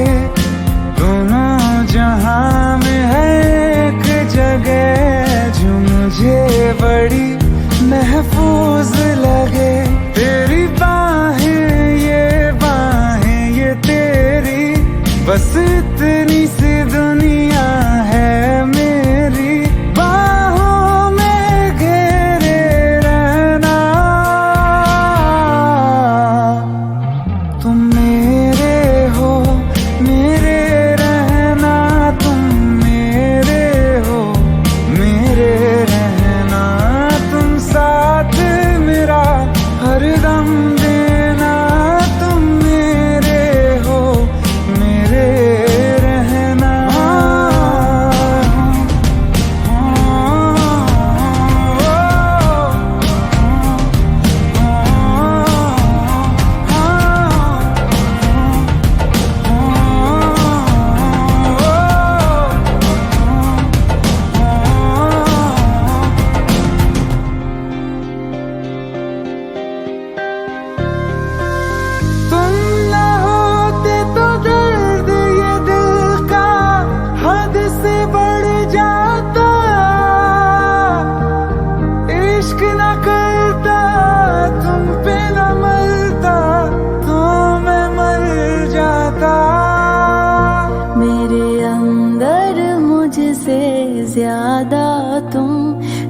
दोनों जहां में है एक जगह जो मुझे बड़ी महफूज लगे। तेरी बाहें ये तेरी, बस इतनी सी दुनिया है मेरी। बाहों में घेरे रहना, तुम मेरे हो, मेरे रहना। तुम मेरे हो, मेरे रहना। तुम साथ मेरा हरदम देना, तुम मेरे हो, मेरे रहना। तुम न होते तो दर्द ये दिल का हद से बढ़ जाता। इश्क न करता, तुम पे न मरता, तो मैं मर जाता। मेरे अंदर मुझसे ज्यादा तुम,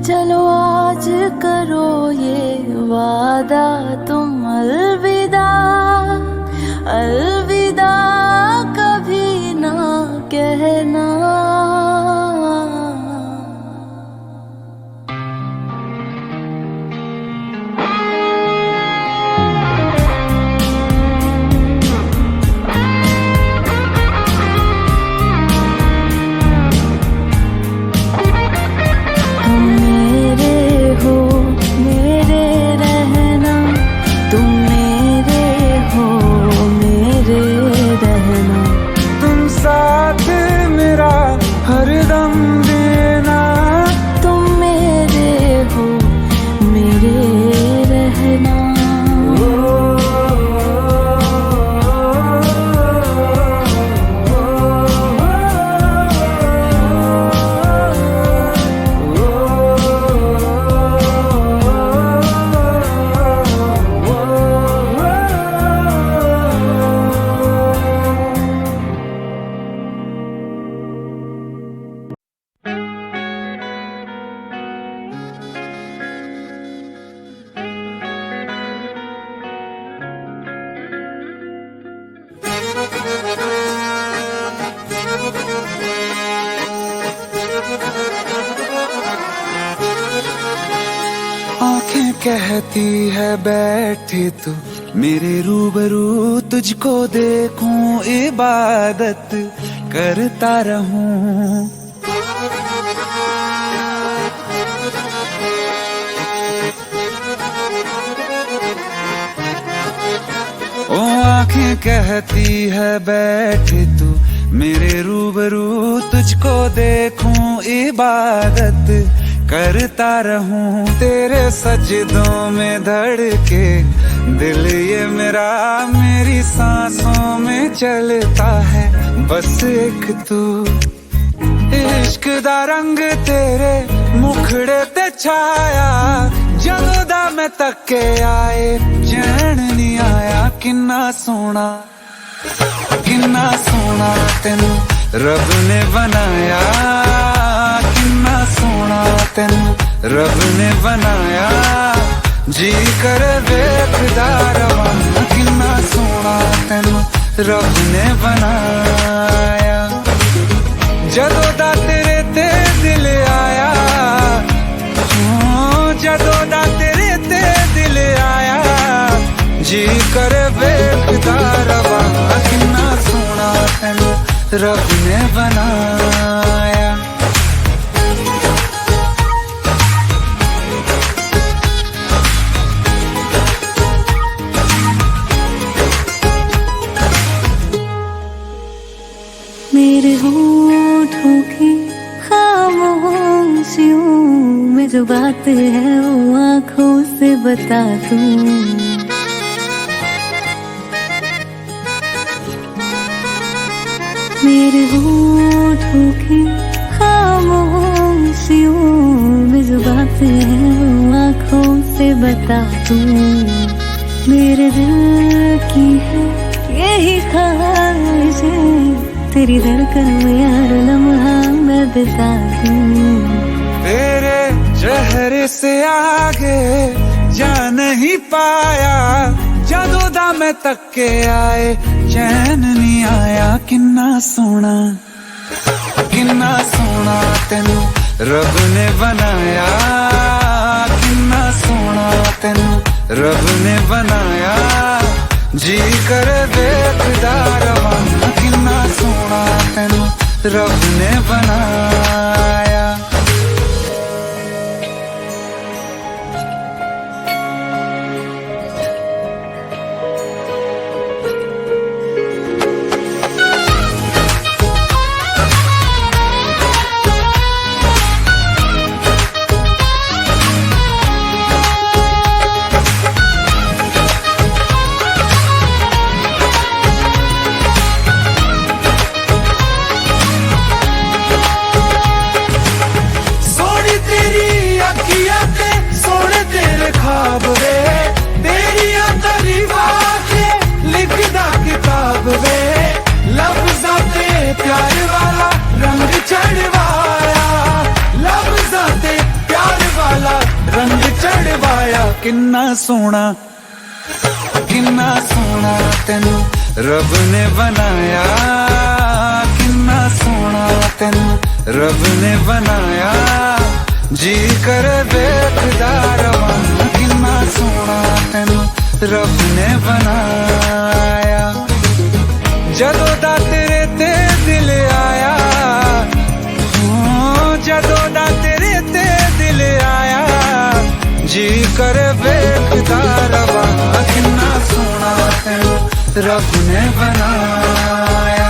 चलो आज करो ये वादा। तुम अलविदा, अलविदा कभी ना कहना। तुम मेरे हो, मेरे रहना। तुम मेरे हो, मेरे रहना। तुम साथ मेरा हरदम देना, तुम मेरे हो, मेरे रहना। आंखें कहती है बैठे तू मेरे रूबरू, तुझको देखूं इबादत करता रहूं। ओ आंखें कहती है बैठे तू मेरे रूबरू, तुझको देखूं इबादत इबादत करता रहूं तेरे सजदों में धड़के। दिल ये मेरा मेरी सांसों में चलता है, बस एक तू। इश्क दा रंग तेरे मुखड़े ते छाया, ਜਦੋਂ ਦਾ मैं तके आए चैन नहीं आया। किन्ना सोना तेनू रब ने बनाया, किन्ना सोना तेनू रब ने बनाया। जी कर वेखदा रवां, किन्ना सोना तेनू रब ने बनाया। ਜਦੋਂ ਦਾ तेरे ते दिल आया, ਜਦੋਂ ਦਾ तेरे ते दिल आया। जी कर वेखदा रवां, किन्ना सोना तेनू रब ने बनाया। मेरे होठों की खामोशियों में जो बात है वो आंखों से बता दूं। मेरे होठों की खामोशियों में जो बात है वो आंखों से बता दूं। मेरे दिल की है यही ख्वाहिश है, तेरी धड़कन में हर लम्हा मैं बिता दूं। तेरे चेहरे से आगे जा नहीं पाया, ਜਦੋਂ ਦਾ मैं तके आए चैन नहीं आया। किन्ना सोना तेनू रब ने बनाया, किन्ना सोना तेनू रब ने बनाया। जी कर वेखदा रवां, किन्ना सोना तेनू रब ने बनाया। प्यार वाला रंग चढ़वाया, लफ्ज़ां ते प्यार वाला रंग चढ़वाया। किन्ना सोना तेनू रब ने बनाया, किन्ना सोना तेनू रब ने बनाया। जी कर वेखदा रवां, किन्ना सोना तेनू रब ने बनाया। ਜਦੋਂ ਦਾ तेरे ते दिल आया, ਜਦੋਂ ਦਾ तेरे ते दिल आया। जी कर वेखदा रवां, किन्ना सोना तेनू रब ने बनाया।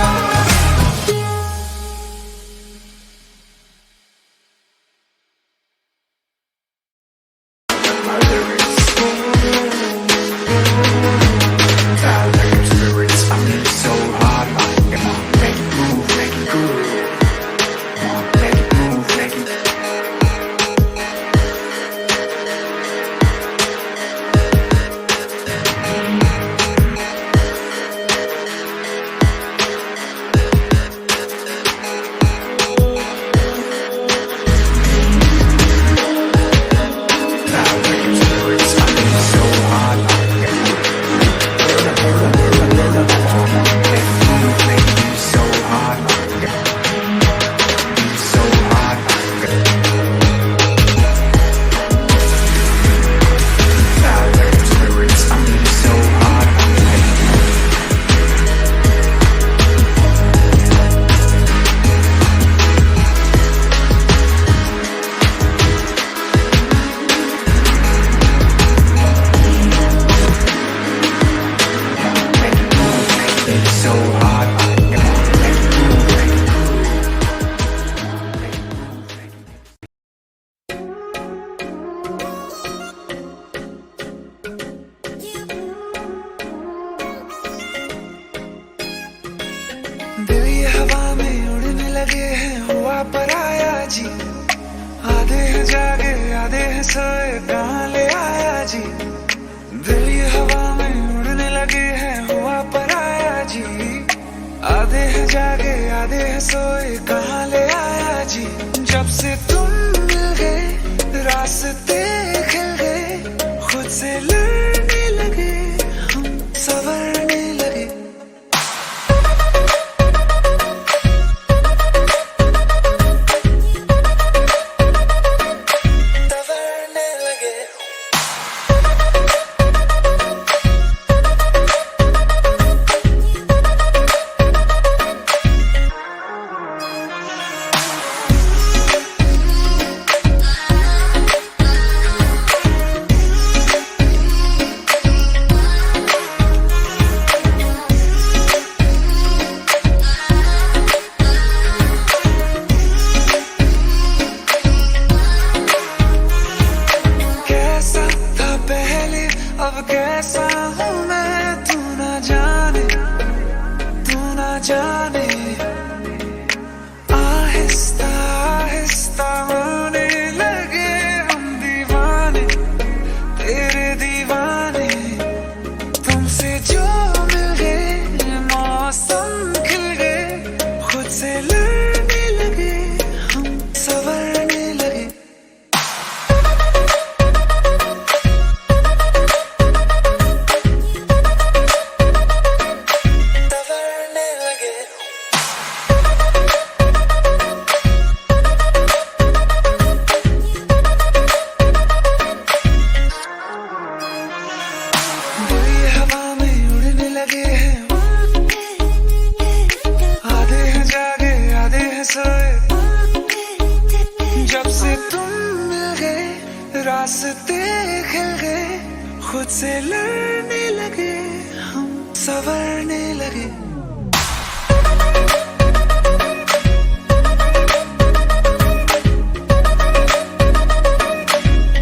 सोए कहाँ ले आया जी। जब से तुम मिल गए रास्ते खिल गए, खुद से लड़ने लगे हम, संवरने लगे। अब कैसा हूँ मैं, तू ना जाने, तू ना जाने। आहिस्ता आहिस्ता होने लगे हम दीवाने, तेरे दीवाने। तुमसे जो मिल गए मौसम खिल गए, खुद से लड़ने लगे हम, संवरने लगे। जब से तुम मिल गए रास्ते खिल गए, खुद से लड़ने लगे हम, संवरने लगे।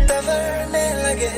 संवरने लगे।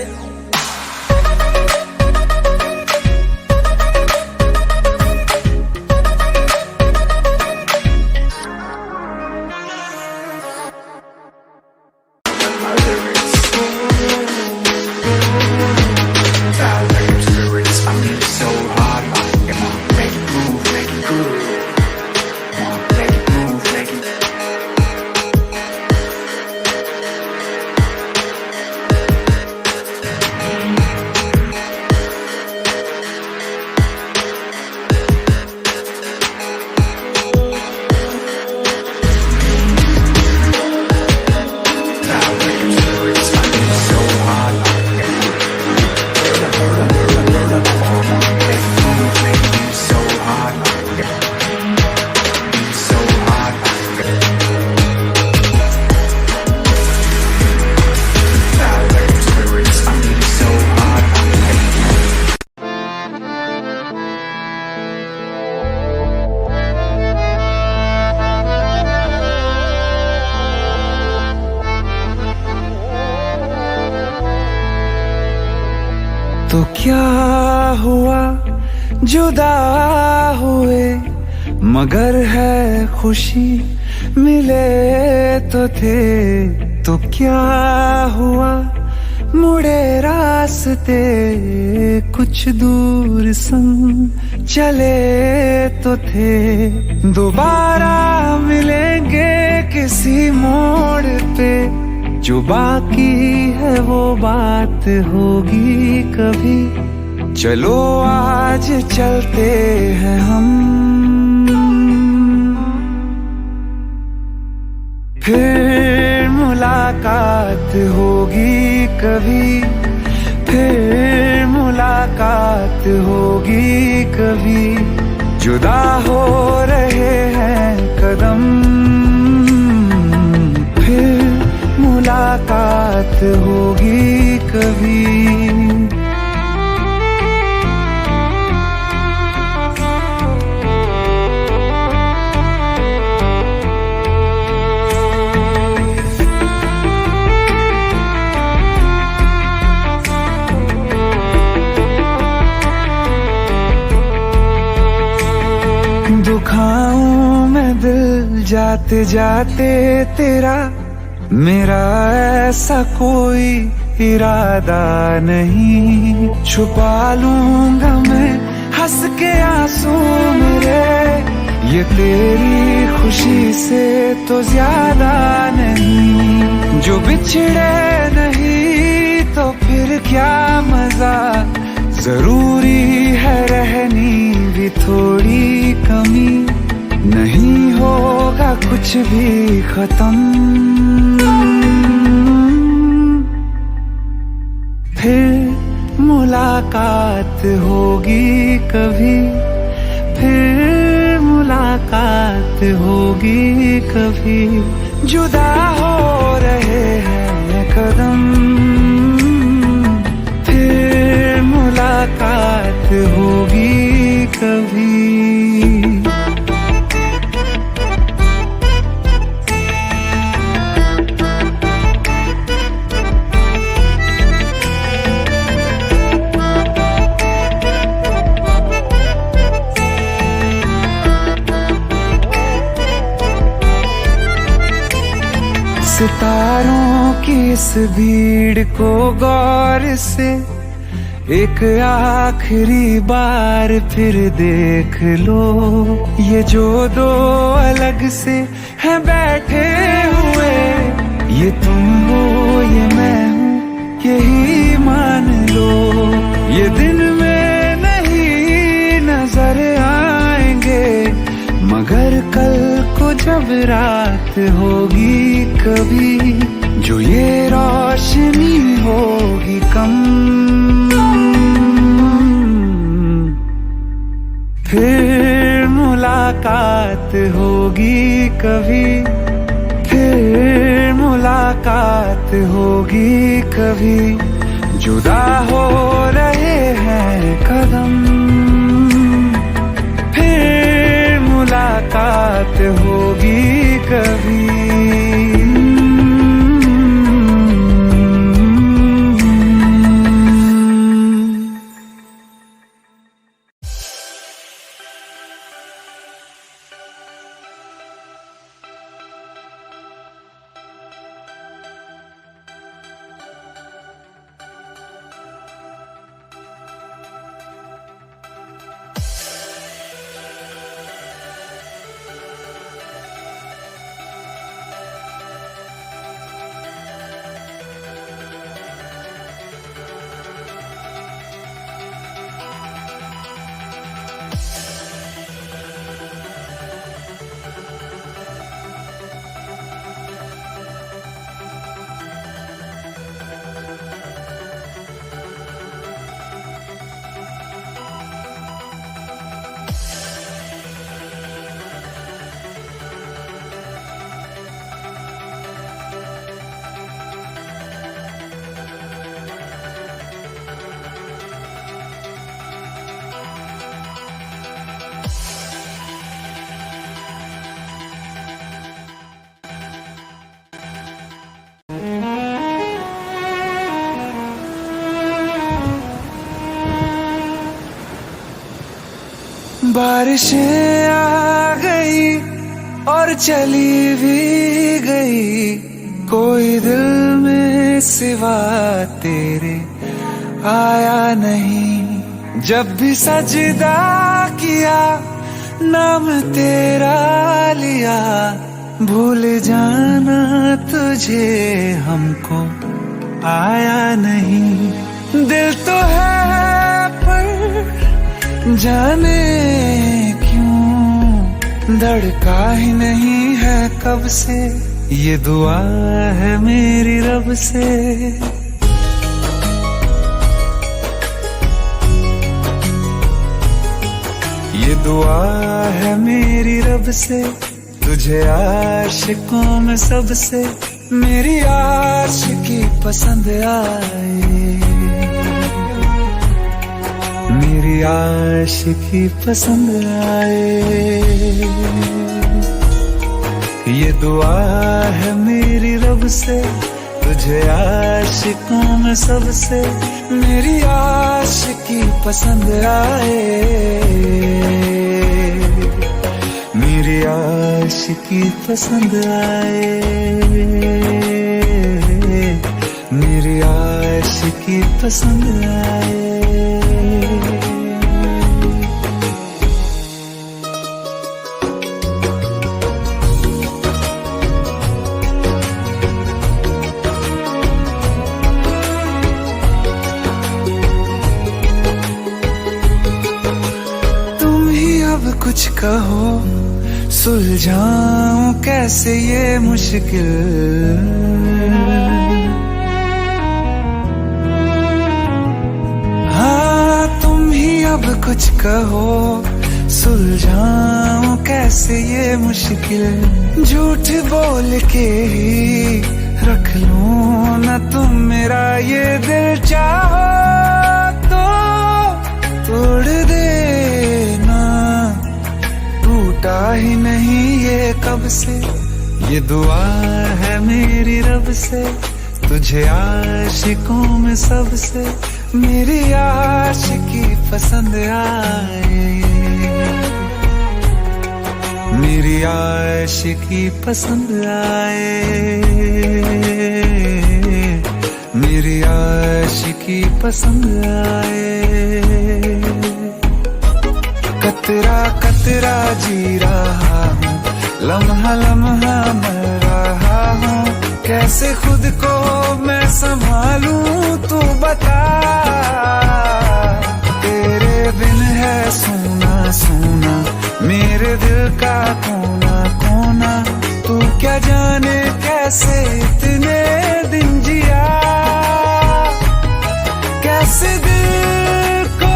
तो क्या हुआ जुदा हुए, मगर है खुशी मिले तो थे। तो क्या हुआ मुड़े रास्ते, कुछ दूर संग चले तो थे। दोबारा मिलेंगे किसी मोड़ पे, जो बाकी है वो बात होगी कभी। चलो आज चलते हैं हम, फिर मुलाकात होगी कभी, फिर मुलाकात होगी कभी। जुदा हो रहे हैं कदम, फिर मुलाकात होगी कभी। दुखाऊं मैं दिल जाते जाते तेरा, मेरा ऐसा कोई इरादा नहीं। छुपा लूंगा मैं हंस के आंसू मेरे, ये तेरी खुशी से तो ज्यादा नहीं, जो बिछड़े नहीं तो फिर क्या मजा, जरूरी है रहनी भी थोड़ी कमी, नहीं होगा कुछ भी खत्म। फिर मुलाकात होगी कभी, फिर मुलाकात होगी कभी, जुदा हो रहे हैं कदम, फिर मुलाकात होगी कभी। सितारों की इस भीड़ को गौर से एक आखिरी बार फिर देख लो, ये जो दो अलग से हैं बैठे हुए, ये तुम हो ये मैं हूँ यही मान लो, ये दिन में नहीं नजर आएंगे, मगर कल को जब रात होगी कभी, जो ये रोशनी होगी कम, फिर मुलाकात होगी कभी, फिर मुलाकात होगी कभी, जुदा हो रहे हैं कदम, फिर मुलाकात होगी कभी। बारिशें आ गई और चली भी गई, कोई दिल में सिवा तेरे आया नहीं, जब भी सजदा किया नाम तेरा लिया, भूल जाना तुझे हमको आया नहीं, दिल तो है पर जाने क्यों धड़का ही नहीं है कब से, ये दुआ है मेरी रब से, ये दुआ है मेरी रब से, तुझे आशिकों में सबसे मेरी आशिकी पसंद आए, मेरी आशिकी पसंद आए, ये दुआ है मेरी रब से, तुझे आशिकों में सबसे मेरी आशिकी पसंद आए, मेरी आशिकी पसंद आए, मेरी आशिकी पसंद आए। कहो, सुलझाऊं कैसे ये मुश्किल। हाँ तुम ही अब कुछ कहो, सुलझाऊं कैसे ये मुश्किल। झूठ बोल के ही रख लूं ना तुम मेरा ये दिल, चाहो तो तोड़ देना। टूटा ही नहीं ये कब से, ये दुआ है मेरी रब से। तुझे आशिकों में सबसे मेरी आशिकी पसंद आए, मेरी आशिकी पसंद आए, मेरी आशिकी पसंद आए। कतरा कतरा जी रहा हूँ, लम्हा लम्हा मर रहा हूँ। कैसे खुद को मैं संभालूं तू बता। तेरे बिन है सूना सूना मेरे दिल का कोना कोना। तू क्या जाने कैसे इतने दिन जिया, कैसे दिल को,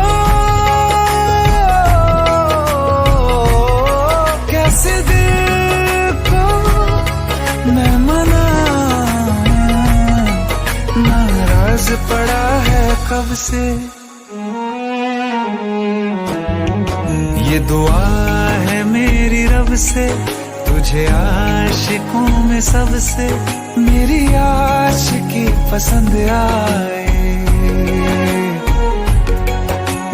कैसे दिल को मैं मनाऊं। नाराज पड़ा है कब से, ये दुआ है मेरी रब से। तुझे आशिकों में सबसे मेरी आशिकी पसंद आए,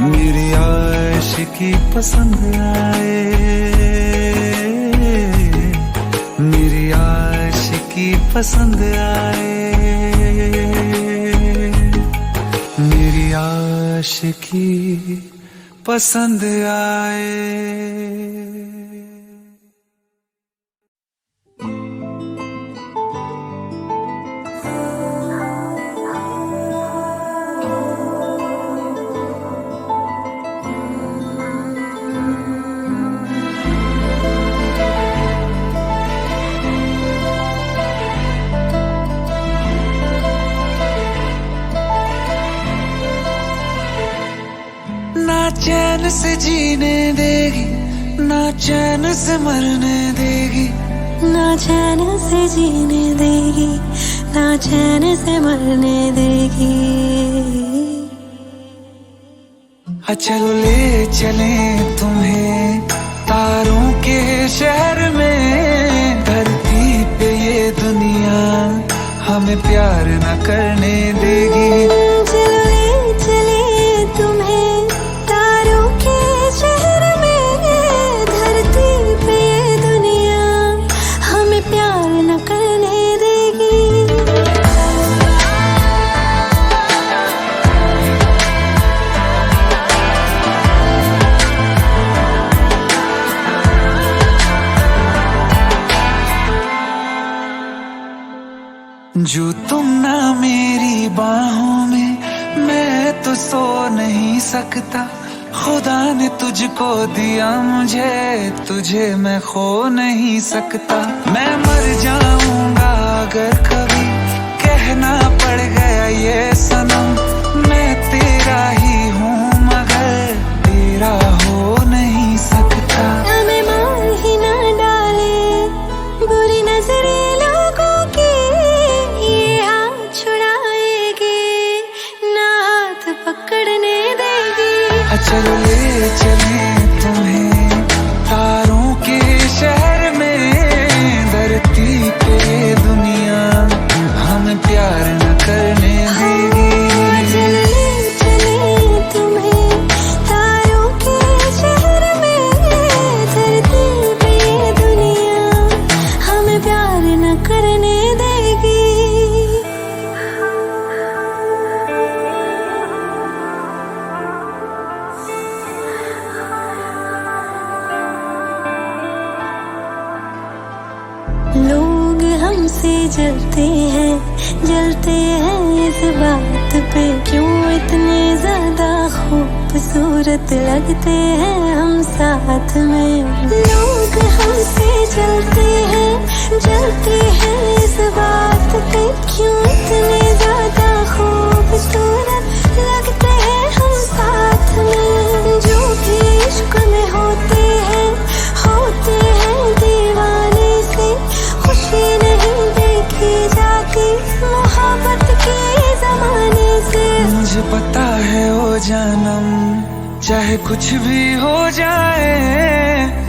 मेरी आशिकी पसंद आए, मेरी आशिकी पसंद आए, मेरी आशिकी पसंद आए। ना चैन से जीने देगी, ना चैन से मरने देगी। ना चैन से जीने देगी, ना चैन से मरने देगी। चलो ले चले तुम्हें तारों के शहर में। धरती पे ये दुनिया हमें प्यार न करने देगी। चलो ले चले तुम्हें तारों के शहर में। धरती पे ये दुनिया हमें प्यार न करने देगी। जो तुम ना मेरी बाहों में, मैं तो सो नहीं सकता। खुदा ने तुझको दिया मुझे, तुझे मैं खो नहीं सकता। मैं मर जाऊंगा अगर कभी कहना पड़ गया ये सनम। मैं तेरा ही हूँ मगर तेरा हो नहीं सकता। हमें मार ही ना डाले बुरी नजरें लोगों की। ये हाथ छुड़ाएगी ना हाथ पकड़ने देगी। चलो ले चले तुम्हें तारों के शहर में। धरती पे दुनिया हमें प्यार न करने देगी। चलो ले चले तुम्हें तारों के शहर में। धरती पे दुनिया हमें प्यार न करने देगी। लोग हमसे जलते हैं इस बात पे क्यों इतने ज्यादा खूबसूरत लगते हैं हम साथ में। लोग हमसे जलते हैं इस बात पे क्यों इतने ज्यादा खूबसूरत लगते हैं हम साथ में। जो भी इश्क में होते हैं दीवाने से, खुशी नहीं देखी जाती मोहब्बत के जमाने से। मुझे पता है ओ जानम चाहे कुछ भी हो जाए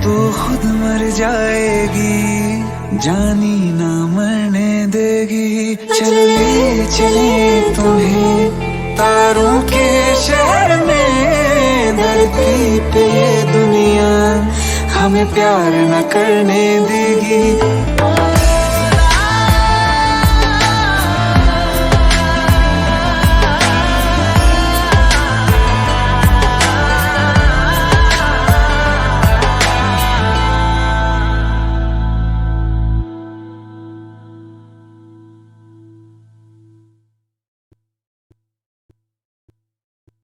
तू खुद मर जाएगी, जानी ना मरने देगी। चले चले तुम्हें तारों के शहर में, धरती पे दुनिया हमें प्यार न करने देगी।